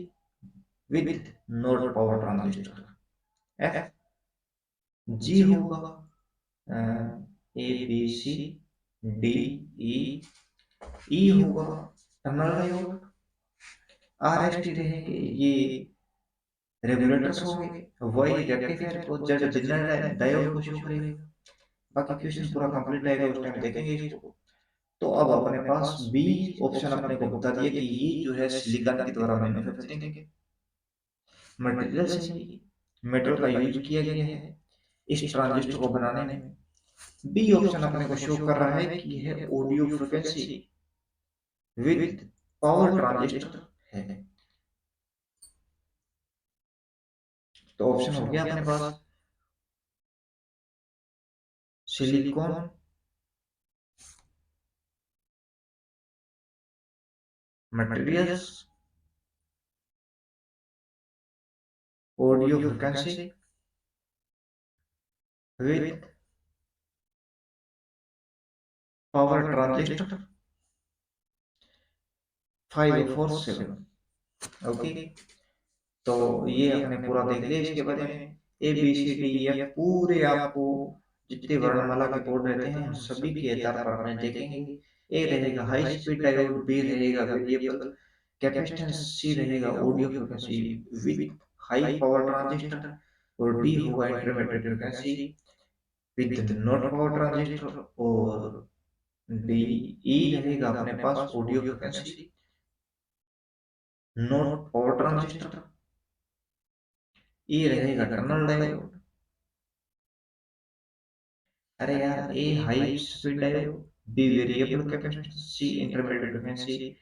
with not power transistor. F G होगा A B C D ई, ई होगा tunnel diode, R S T रहेंगे ये regulators होंगे, Y rectifier को, Z dinner diode को show करेगा। बाकी क्वेश्चन पूरा कंप्लीट आएगा उस टाइम देखेंगे इसको। तो अब अपने पास बी ऑप्शन अपने को बता दिया कि ये जो है सिलिकॉन के द्वारा मैन्युफैक्चरिंग है, मटेरियल है, ये मेटल का यूज किया गया है। इस ट्रांजिस्टर को बनाने में। बी ऑप्शन अपने को शो कर रहा है कि यह audio frequency with power transistor है। तो ऑप्शन हो गया अपने पास silicon materials audio frequency with power transistor 547। Okay, तो ये आपने पूरा देख लिया इसके बारे में। A B C D E F पूरे आपको जितने वर्णमाला के कोड रहते हैं उन सभी के आधार पर अपने देखेंगे। ए रहेगा हाई स्पीड डायोड, बी रहेगा वेरिएबल कैपेसिटेंस, सी रहेगा audio frequency with high power transistor, और डी होगा intermediate frequency with not power transistor, और डी ई रहेगा अपने पास audio frequency not power transistor, E रहेगा टनल डायोड। अरे यार, A high speed diode, B variable capacitance, C intermediate frequency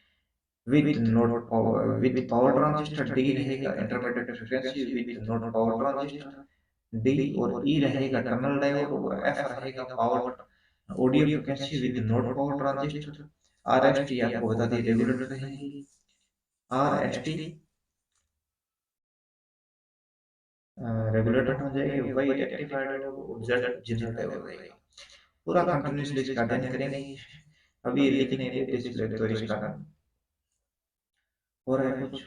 with power transistor, D रहेगा intermediate frequency with not power transistor, D और E रहेगा tunnel diode, और F रहेगा power audio frequency with not power transistor. R S T आपको बता दी regulator रहेगी। R S T regulator हो जाएगी, वही रेक्टिफायर और जेड जनरल डायोड रहेगा। पूरा कंटिन्यूसली इसका अध्ययन करेंगे। अभी ये लिख नहीं रहे डिस्प्ले, तो इस कारण हो रहा है कुछ।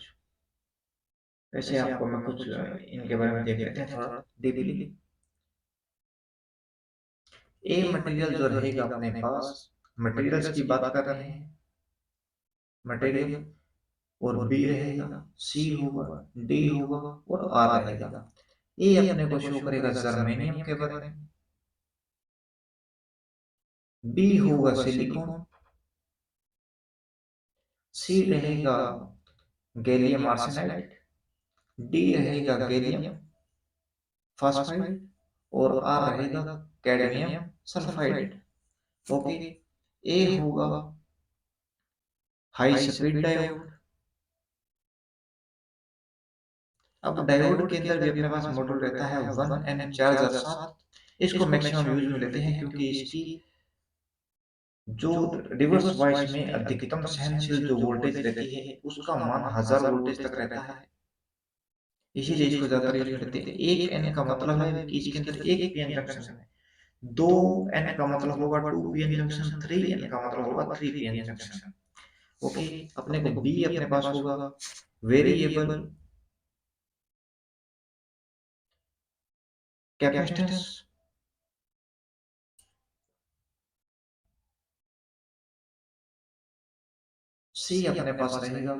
वैसे आपको मैं कुछ इनके बारे में देख लेते हैं थोड़ा डीपली। ए मटेरियल जो रहेगा अपने पास, मटेरियल्स की बात कर रहे हैं, मटेरियल, और बी रहेगा, सी होगा, डी होगा, और आर रहेगा। ए अपने को शो करेगा जर्मेनियम के बारे में, बी होगा सिलिकॉन, सी रहेगा गैलियम आर्सेनाइड, डी रहेगा गैलियम फास्फाइड, और आर रहेगा कैडमियम सल्फाइड। ओके, ए होगा हाई स्पीड डायोड। अब डायोड के अंदर भी अपने पास मॉडल रहता है 1N4007। इसको मैक्सिमम यूज में लेते हैं क्योंकि इसकी जो रिवर्स वॉइस में अधिकतम सहनशील जो वोल्टेज रहती है उसका मान 1000 वोल्टेज तक रहता है, इसीलिए इसको ज्यादातर यूज में लेते हैं। एक एन का मतलब है कि इसके अंदर एक पीएन जंक्शन है, दो एन का मतलब होगा two PN junction, three N का मतलब होगा थ्री पीएन जंक्शन। ओके, अपने को बी अपने पास होगा वेरिएबल कैपेसिटेंस, सी अपने पास रहेगा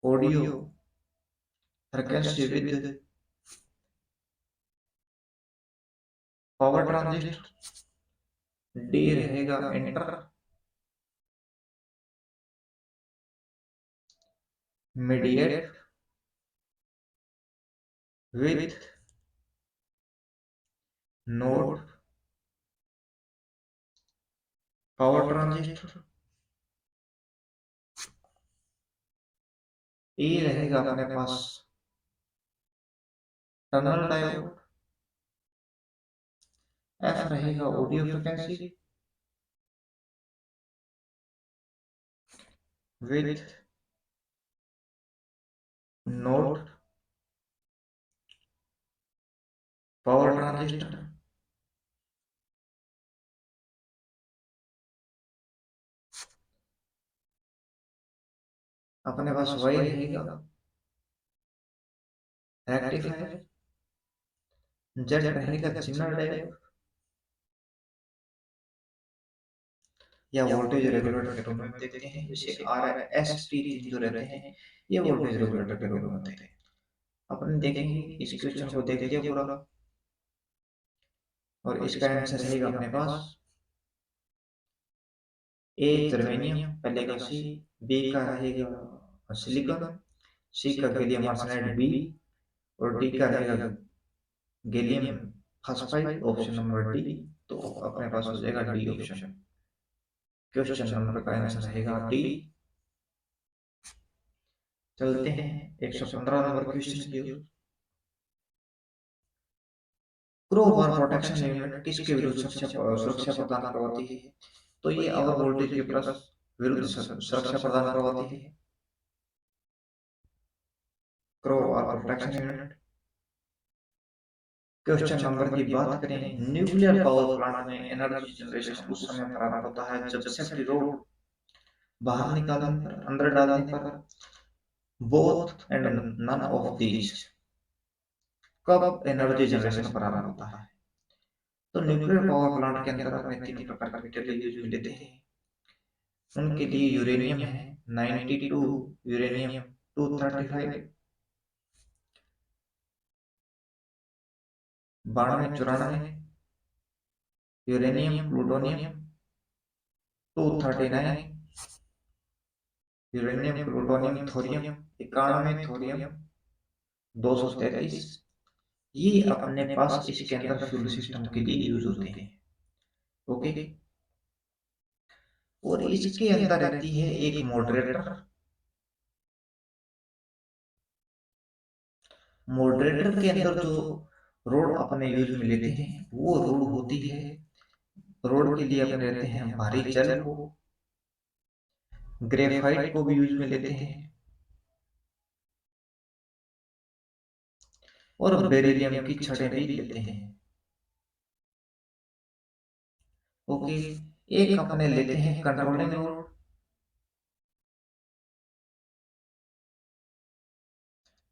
audio frequency with power transistor, D रहेगा intermediate with node power transistor, E रहेगा अपने पास टनल डायोड, एफ रहेगा audio frequency with node power transistor, अपने पास वाई रहेगा रेक्टिफायर, जेड रहेगा जनरल डायोड या वोल्टेज रेगुलेटर के रूप में देखते हैं, जैसे आर एस टी तीन जो रहते हैं ये वोल्टेज रेगुलेटर के रूप में होते हैं। अपन देखेंगे इस क्वेश्चन को देख लिया पूरा, और इसका आंसर रहेगा अपने पास ए जर्मेनियम पहले का, सी बी का रहेगा सिलिकॉन, सी का गैलियम आर्सेनाइड बी, और डी का रहेगा gallium phosphide, option number D. तो अपने पास हो जाएगा डी ऑप्शन। क्वेश्चन नंबर का आंसर रहेगा डी। चलते हैं 115 नंबर क्वेश्चन की ओर। क्रो वार प्रोटेक्शन यूनिट किसके विरुद्ध सुरक्षा प्रदान करवाती है? तो ये ओवर वोल्टेज के विरुद्ध सुरक्षा प्रदान करवाती है, क्रो वार प्रोटेक्शन यूनिट। क्वेश्चन नंबर की बात करें, न्यूक्लियर पावर प्लांट में एनर्जी जनरेशन उस समय प्रारंभ होता है जब सेफ्टी रोड बाहर निकालने पर, अंदर डालने पर, both and none of these. कब एनर्जी जनरेशन प्रारंभ होता है? तो न्यूक्लियर पावर प्लांट के अंदर अपने तीन प्रकार के मटेरियल यूज में लेते हैं। उनके लिए यूरेनियम है 92, uranium 235, 92, 94, uranium plutonium 239, uranium plutonium thorium 91, thorium 233। ये अपने पास इसके अंदर फ्यूल सिस्टम के लिए यूज होते हैं। ओके, और इसके अंदर रहती है एक मॉडरेटर। मॉडरेटर के अंदर जो रोड अपने यूज में लेते हैं वो रोड होती है, रोड के लिए अपने रहते हैं भारी जल को, ग्रेफाइट को भी यूज में लेते हैं, और बेरिलियम की छड़ें भी लेते हैं। ओके, एक अपने लेते हैं controlling road.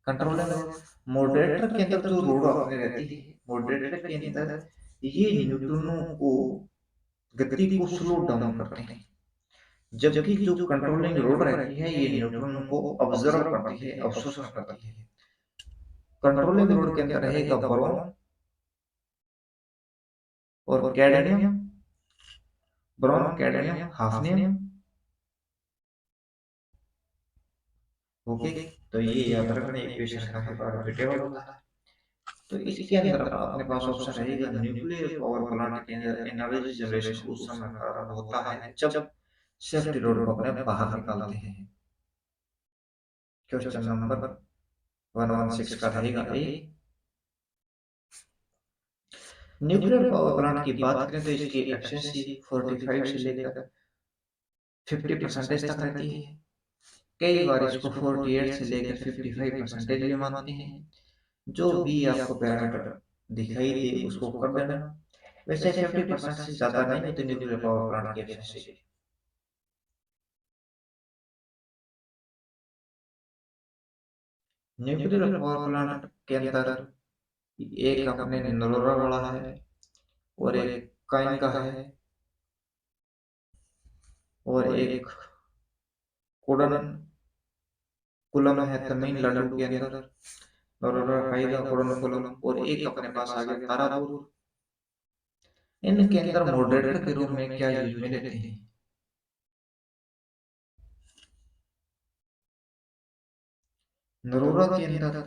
Controlling road moderator के अंदर जो रोड अपने रहती है, मॉडरेटर के अंदर ये न्यूट्रॉनों को गति को स्लो डाउन करते हैं, जबकि जो कंट्रोलिंग रोड रहती है ये न्यूट्रॉनों को ऑब्जर्व करती है, अवशोषण करती है। कंट्रोलिंग रोड के अंदर रहेगा बोरॉन और cadmium, boron cadmium hafnium. Okay, तो ये याद रखना, ये क्वेश्चन काफी बार रिपीटेबल होता है। तो इसके अंदर अपने पास ऑप्शन रहेगा न्यूक्लियर पावर प्लांट के अंदर एनर्जी जनरेशन उस समय प्रारंभ होता है जब सेफ्टी रोड को अपने बाहर निकालते हैं। क्वेश्चन नंबर 116 का रहेगा ए। न्यूक्लियर पावर प्लांट की बात करें तो इसकी एफिशिएंसी 45 से लेकर 50% तक रहती है। कई बार इसको 48 से लेकर 55% भी मानते हैं। जो भी आपको पैरामीटर दिखाई दे उसको कर देना। वैसे 50% से ज्यादा नहीं होती न्यूक्लियर पावर प्लांट की एफिशिएंसी। न्यूक्लियर पावर प्लांट के अंदर एक अपने नरोरा वाला है और एक काइन का है और एक कोडन कुलम है तमिलनाडु के अंदर। नरोरा काइगा कोडन कुलम, और एक अपने पास आ गया तारापुर। इनके अंदर मॉडरेटर के रूप में क्या यूज में लेते हैं? नरोरा के अंदर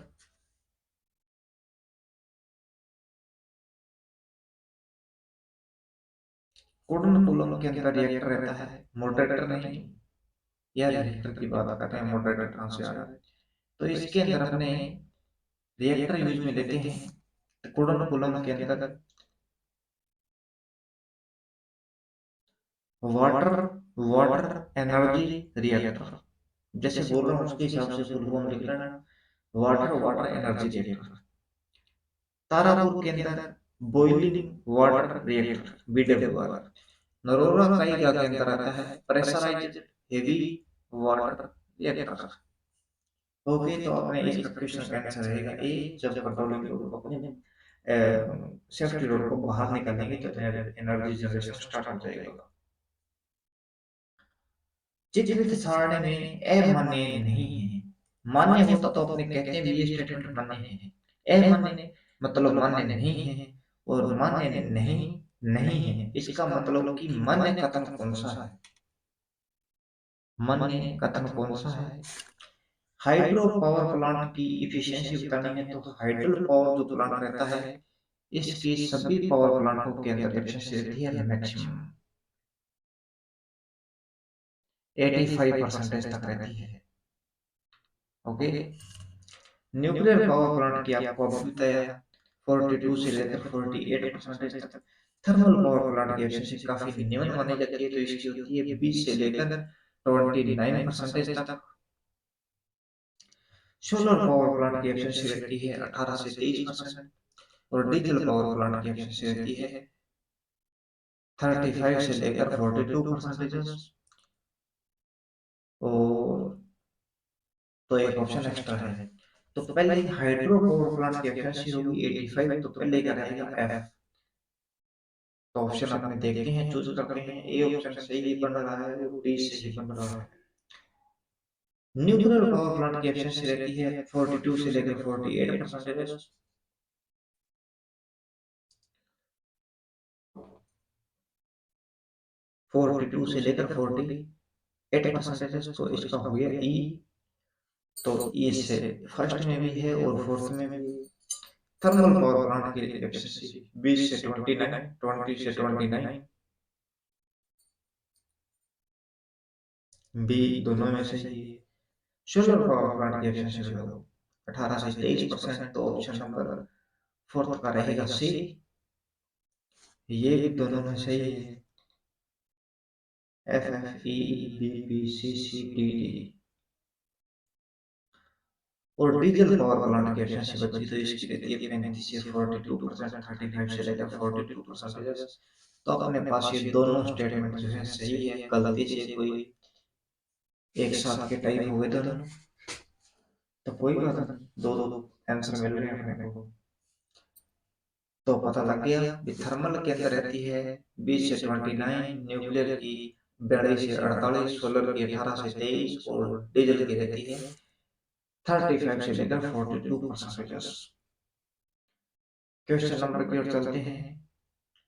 कोडन कुलम के अंदर रिएक्टर रहता है, मॉडरेटर नहीं। यह रिएक्टर की बात कर रहे हैं, मॉडरेटर कहाँ से आ रहा है? तो इसके अंदर अपने रिएक्टर यूज में लेते हैं कोडन कुलम के अंदर वाटर वाटर एनर्जी रिएक्टर। जैसे बोल रहा हूँ उसके हिसाब से फुल फॉर्म लिख लेना, water water energy reactor. Tarapur के अंदर boiling water reactor BWR। Narora Kaiga के अंदर आता है pressurised heavy water reactor. Okay, तो आपने इसका क्वेश्चन का आंसर रहेगा ए। जब कंट्रोलिंग रोड को अपने सेफ्टी रोड को बाहर निकालेंगे तो एनर्जी जनरेशन स्टार्ट हो जाएगा। चित्रित सारणी में अमान्य नहीं है। मान्य होता तो अपने कहते हैं भी ये स्टेटमेंट मान्य है। अमान्य मतलब मान्य नहीं है, और मान्य नहीं नहीं है इसका मतलब कि मान्य कथन कौन सा है? मान्य कथन कौन सा है? हाइड्रो पावर प्लांट की इफिशियंसी बतानी है तो हाइडल पावर जो प्लांट रहता है इसकी सभी पावर प्लांटों के अंदर एफिशिएंसी रहती है मैक्सिमम 85% तक रहती है। ओके, न्यूक्लियर पावर प्लांट की आपको अभी बताया 42 से लेकर 48% तक। थर्मल पावर प्लांट की एफिशिएंसी काफी निम्न मानी जाती है, तो इसकी होती है 20 से लेकर 29% तक। सोलर पावर प्लांट की एफिशिएंसी रहती है 18 से 23%, और डीजल पावर प्लांट की एफिशिएंसी रहती है 35 से लेकर 42%। और तो एक ऑप्शन एक्स्ट्रा है, तो पहले हाइड्रो पावर प्लांट की एफिशिएंसी होगी 85, तो पहले का रहेगा एफ। तो ऑप्शन अपने देखते हैं, चूज करते हैं। ए ऑप्शन सही बन रहा है और डी सही बन रहा है। न्यूक्लियर पावर प्लांट की एफिशिएंसी रहती है 42 से लेकर 48%। 42 से लेकर 48%, तो इसका हो गया ई। तो ई से फर्स्ट में भी है और फोर्थ में भी। थर्मल पावर प्लांट की एफिशिएंसी 20 से 29, 20 से 29, बी दोनों में से ही है। सोलर पावर प्लांट की एफिशिएंसी बताओ 18 से 23%, तो ऑप्शन नंबर फोर्थ का रहेगा सी। ये भी दोनों में सही है। F F E B B C C D D. और डीजल पावर प्लांट की एफिशिएंसी बची तो इसकी रहती है 35 से 42%, 35 से लेकर 42%। तो अपने पास ये दोनों स्टेटमेंट जो है सही है। गलती से कोई एक साथ के टाइप हुए दोनों, तो कोई बात नहीं, दो दो आंसर मिल रहे हैं अपने को। तो पता लग गया कि थर्मल के अंदर रहती है 20 से 29, न्यूक्लियर की 42 से 48, सोलर की 18 से 23, और डीजल की रहती है 35 से लेकर 42%। क्वेश्चन नंबर की ओर चलते हैं।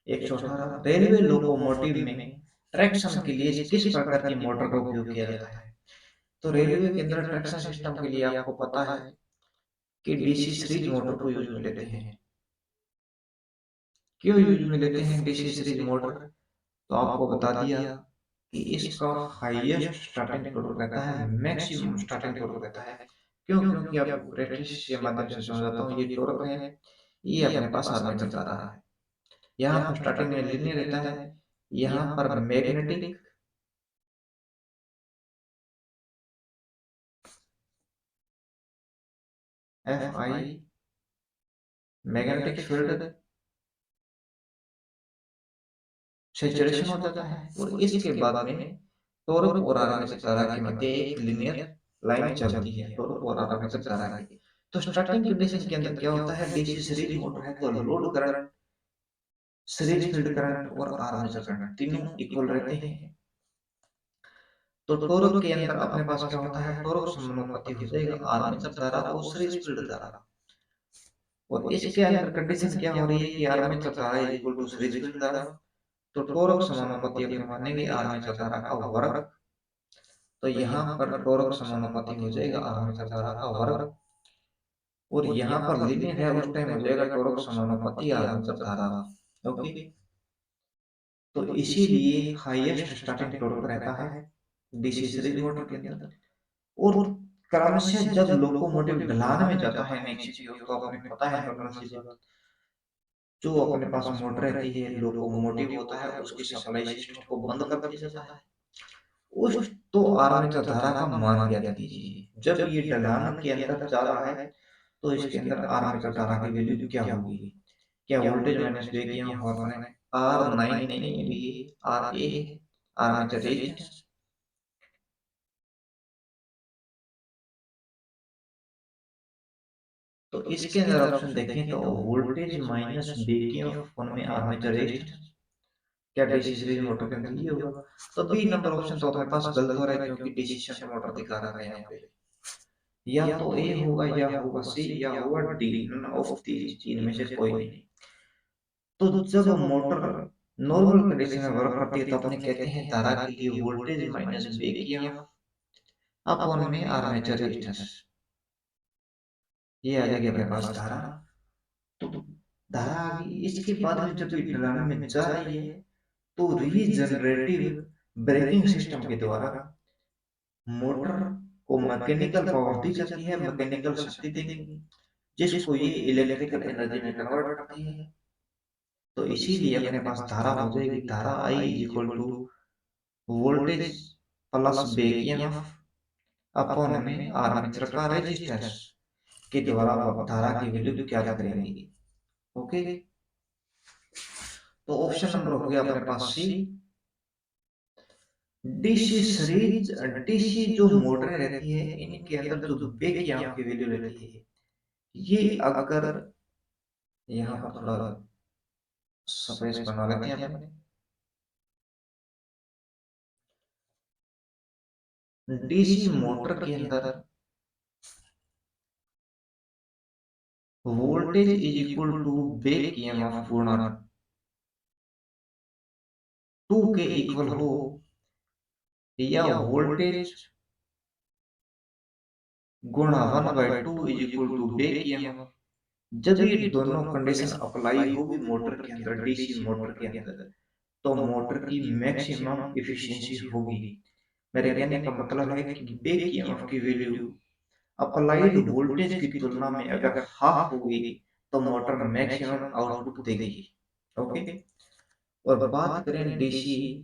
118, रेलवे लोकोमोटिव में ट्रैक्शन के लिए किस प्रकार की मोटर का उपयोग किया जाता है? तो रेलवे के अंदर ट्रैक्शन सिस्टम के लिए आपको पता है कि डीसी सीरीज मोटर को यूज में लेते हैं। क्यों यूज में लेते हैं डीसी सीरीज मोटर? तो आपको बता दिया कि इसका हाईएस्ट स्टार्टिंग टॉर्क रहता है, मैक्सिमम स्टार्टिंग टॉर्क रहता है। क्यों? क्योंकि आपको प्रैक्टिस के माध्यम से समझाता हूँ। ये टॉर्क है, ये अपने पास आर्मेचर चलता रहा है। यहाँ पर स्टार्टिंग में लीनियर रहता है, यहाँ पर magnetic, F I magnetic field saturation हो जाता है, और इसके बाद में टॉर्क और आर्मेचर धारा के मध्य एक लीनियर लाइन चलती है, टॉर्क और आर्मेचर धारा की। तो स्टार्टिंग कंडीशन के अंदर क्या होता है, डीसी सीरीज मोटर है तो load current, series field current और आर्मेचर करंट तीनों इक्वल रहते हैं। तो टॉर्क के अंदर अपने पास क्या होता है, टॉर्क समानुपाती हो जाएगा आर्मेचर धारा और सीरीज फील्ड धारा। और इसके अंदर कंडीशन क्या हो रही है कि आर्मेचर धारा is equal to series field धारा। तो टॉर्क समानुपाती अपने मानेंगे आर्मेचर धारा का वर्ग। तो यहाँ पर टॉर्क समानुपाती हो जाएगा आर्मेचर धारा का वर्ग, और यहाँ पर लीनियर है उस टाइम हो जाएगा टॉर्क समानुपाती आर्मेचर धारा का। ओके, तो इसीलिए हाईएस्ट स्टार्टिंग टॉर्क रहता है डीसी सीरीज मोटर के अंदर। और क्रमशः जब लोकोमोटिव ढलान में जाता है नीचे की ओर, तो अपने पता है नॉर्मल सी बात, जो अपने पास मोटर रहती है, लोकोमोटिव होता है, उसकी सप्लाई सिस्टम को बंद कर दिया जाता है। उस तो आर्मेचर धारा का मान ज्ञात कीजिए। जब ये ढलान के अंदर जा रहा है तो इसके अंदर आर्मेचर धारा की वैल्यू क्या होगी? क्या वोल्टेज माइनस वे किया हूँ और मैंने R9 नहीं है, ये RA है, आर्मेचर रेजिस्टेंस। तो इसके अंदर ऑप्शन देखें तो वोल्टेज माइनस बेकिंग ऑफ उनमें आर्मेचर रेजिस्टेंस, क्या डीसी सीरीज मोटर के अंदर ये होगा? तो बी नंबर ऑप्शन तो अपने पास गलत हो रहा है, क्योंकि डीसी शंट मोटर दिखा रखा है यहाँ पे। या तो ए होगा, या होगा सी, या होगा डी, नन ऑफ दीज, इनमें से कोई नहीं। तो जब मोटर नॉर्मल कंडीशन में वर्क करती है तो अपने कहते हैं धारा के लिए वोल्टेज माइनस बेकिंग अपॉन में आर्मेचर रेजिस्टेंस। ये आ जाएगी अपने पास धारा। तो धारा आ गई, इसके बाद में जब ये ड्रामे में जा रही है तो रीजनरेटिव ब्रेकिंग सिस्टम के द्वारा मोटर को मैकेनिकल पावर दी जाती है, मैकेनिकल शक्ति देंगी, जिसको ये इलेक्ट्रिकल एनर्जी में कन्वर्ट करती है। तो इसीलिए अपने पास धारा हो जाएगी, धारा I is equal to voltage plus back EMF upon में आर्मेचर का रेजिस्टेंस के द्वारा धारा की वैल्यू ज्ञात करेंगे। ओके, तो ऑप्शन नंबर हो गया अपने पास सी। डीसी सीरीज, डीसी जो मोटरें रहती है इनके अंदर जो बैक ईएमएफ की वैल्यू रहती है, ये अगर यहाँ पर थोड़ा स्पेस बना लेते हैं अपने, डीसी मोटर के अंदर voltage is equal to back EMF गुणा 2 के इक्वल हो, या वोल्टेज गुणा 1/2 is equal to back EMF. जब ये दोनों कंडीशन अप्लाई होगी मोटर के अंदर, डीसी मोटर के अंदर, तो मोटर की मैक्सिमम एफिशिएंसी होगी। मेरे कहने का मतलब है कि बैक ईएमएफ की वैल्यू अप्लाइड वोल्टेज की तुलना में अगर हाफ होगी तो मोटर मैक्सिमम आउटपुट देगी। ओके, और बात करें डीसी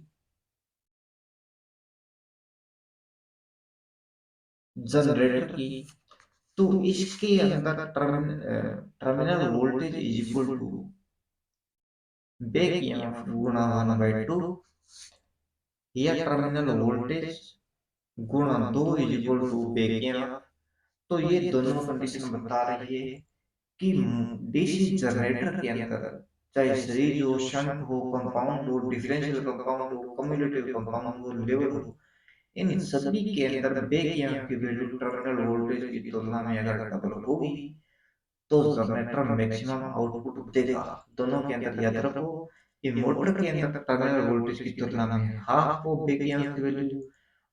जनरेटर की, तो इसके अंदर terminal voltage is equal to back EMF गुणा 1/2, या टर्मिनल वोल्टेज गुणा 2 is equal to back EMF. तो ये दोनों कंडीशन बता रही है कि डीसी जनरेटर के अंदर, चाहे सीरीज हो, शंट हो, कंपाउंड हो, डिफरेंशियल कंपाउंड हो, कम्युलेटिव कंपाउंड हो, लेवल हो, इन सभी के अंदर बैक ईएमएफ की वैल्यू टर्मिनल वोल्टेज की तुलना में अगर डबल होगी तो जनरेटर मैक्सिमम आउटपुट देगा। दोनों के अंदर याद रखो, ये मोटर के अंदर टर्मिनल वोल्टेज की तुलना में हाफ हो बैक ईएमएफ की वैल्यू,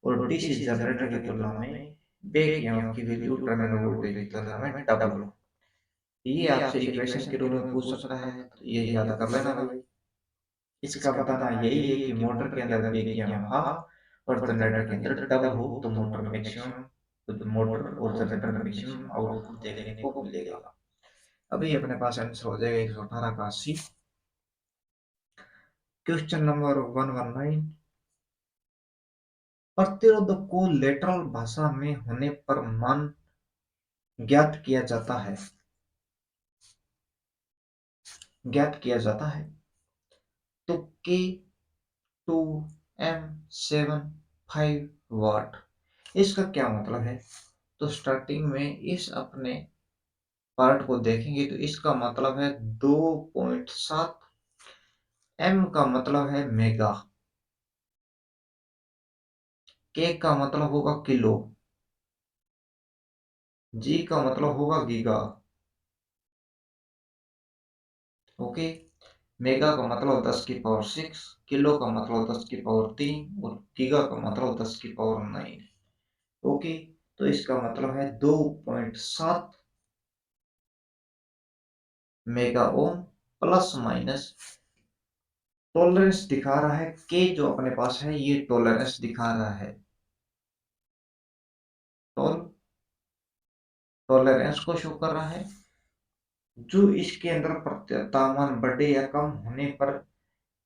और डीसी जनरेटर की तुलना में बैक ईएमएफ की वैल्यू टर्मिनल वोल्टेज की तुलना में डबल हो। ये आपसे इक्वेशन के रूप में पूछ सकता है, तो ये याद कर लेना भाई। इसका बताना यही है कि मोटर के अंदर बैक ईएमएफ हाफ और जनरेटर के अंदर डबल हो तो मोटर मैक्सिमम, तो मोटर और जनरेटर मैक्सिमम आउटपुट देखने को मिलेगा। अभी अपने पास आंसर हो जाएगा 118 का 80। क्वेश्चन नंबर 119, प्रतिरोध को लेटरल भाषा में होने पर मान ज्ञात किया जाता है, तो के 2m75 वाट, इसका क्या मतलब है? तो स्टार्टिंग में इस अपने पार्ट को देखेंगे तो इसका मतलब है 2.7, m का मतलब है मेगा, के का मतलब होगा किलो, जी का मतलब होगा गीगा। ओके, मेगा का मतलब 10⁶, किलो का मतलब 10⁻³ और गीगा का मतलब 10⁹ ओके, तो इसका मतलब है 2.7 mega ohm plus minus, tolerance दिखा रहा है के जो अपने पास है, ये टॉलरेंस दिखा रहा है, टॉलरेंस को शो कर रहा है। जो इसके अंदर तापमान बढ़े या कम होने पर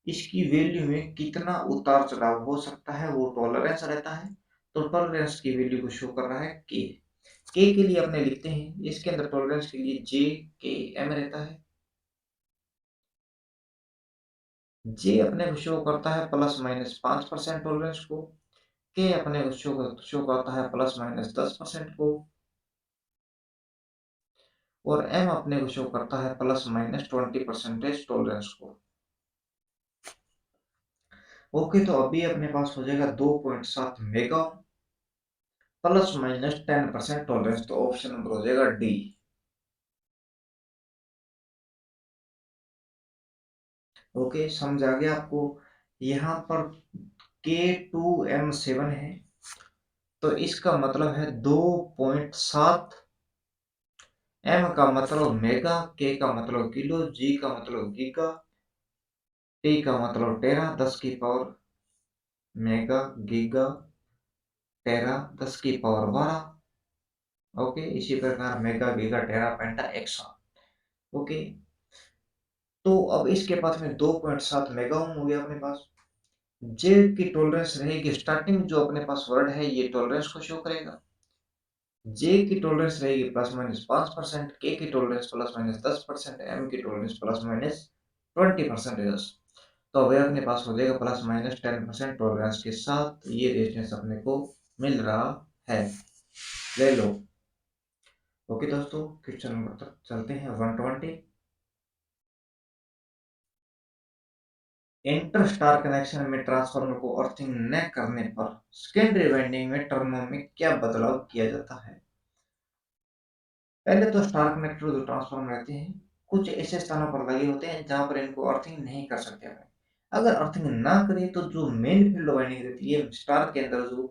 इसकी वैल्यू में कितना उतार चढ़ाव हो सकता है वो टॉलरेंस रहता है। तो टॉलरेंस की वैल्यू को शो कर रहा है के के लिए अपने लिखते हैं, इसके अंदर टॉलरेंस के लिए जे के एम रहता है। जे अपने को शो करता है ±5% टॉलरेंस को, के अपने को शो करता है ±10% को, और एम अपने को शो करता है ±20% टॉलरेंस को। ओके, तो अभी अपने पास हो जाएगा 2.7 मेगा ±10% टॉलरेंस, तो ऑप्शन नंबर हो जाएगा डी। ओके, समझ आ गया आपको? यहाँ पर K2M7 है, तो इसका मतलब है 2.7 एम का मतलब मेगा, के का मतलब किलो, जी का मतलब गीगा, टी का मतलब टेरा, 10 की पावर मेगा, गीगा, टेरा, 10 की पावर 12। ओके, इसी प्रकार मेगा, गीगा, टेरा, पेंटा, एक्सा। ओके, तो अब इसके पास में 2.7 मेगा ओम हो गया अपने पास। जे की टॉलरेंस रहेगी, स्टार्टिंग जो अपने पास वर्ड है ये टॉलरेंस को शो करेगा। जे की टॉलरेंस रहेगी प्लस माइनस 5%, के की टॉलरेंस प्लस माइनस 10%, एम की टॉलरेंस प्लस माइनस 20%। तो अब अपने पास हो जाएगा प्लस माइनस 10% टॉलरेंस के साथ ये रेजिस्टेंस अपने को मिल रहा है। ले लो। ओके दोस्तों, क्वेश्चन नंबर तक चलते हैं 120। इंटर स्टार कनेक्शन में ट्रांसफार्मर को अर्थिंग न करने पर सेकेंडरी वाइंडिंग में टर्मिनल में क्या बदलाव किया जाता है। पहले तो स्टार कनेक्टर जो ट्रांसफार्मर रहते हैं कुछ ऐसे स्थानों पर लगे होते हैं जहां पर इनको अर्थिंग नहीं कर सकते हैं। अगर अर्थिंग ना करें तो जो मेन फील्ड वाइंडिंग रहती है स्टार के अंदर, जो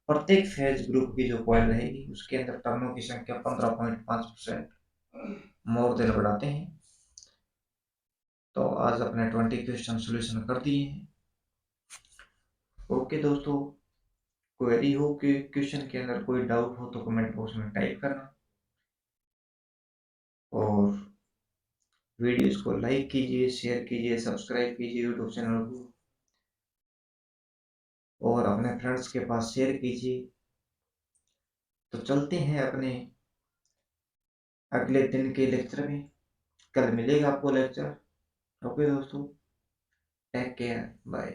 प्रत्येक फेज ग्रुप की जो कॉइल रहेगी उसके अंदर टर्नों की संख्या 15.5% मोर देन बढ़ाते हैं। तो आज अपने 20 क्वेश्चन सोल्यूशन कर दिए हैं। ओके दोस्तों, क्वेरी हो कि क्वेश्चन के अंदर कोई डाउट हो तो कमेंट बॉक्स में टाइप करना, और वीडियोस को लाइक कीजिए, शेयर कीजिए, सब्सक्राइब कीजिए यूट्यूब चैनल को, और अपने फ्रेंड्स के पास शेयर कीजिए। तो चलते हैं अपने अगले दिन के लेक्चर में। कल मिलेगा आपको लेक्चर। ओके दोस्तों, टेक केयर, बाय।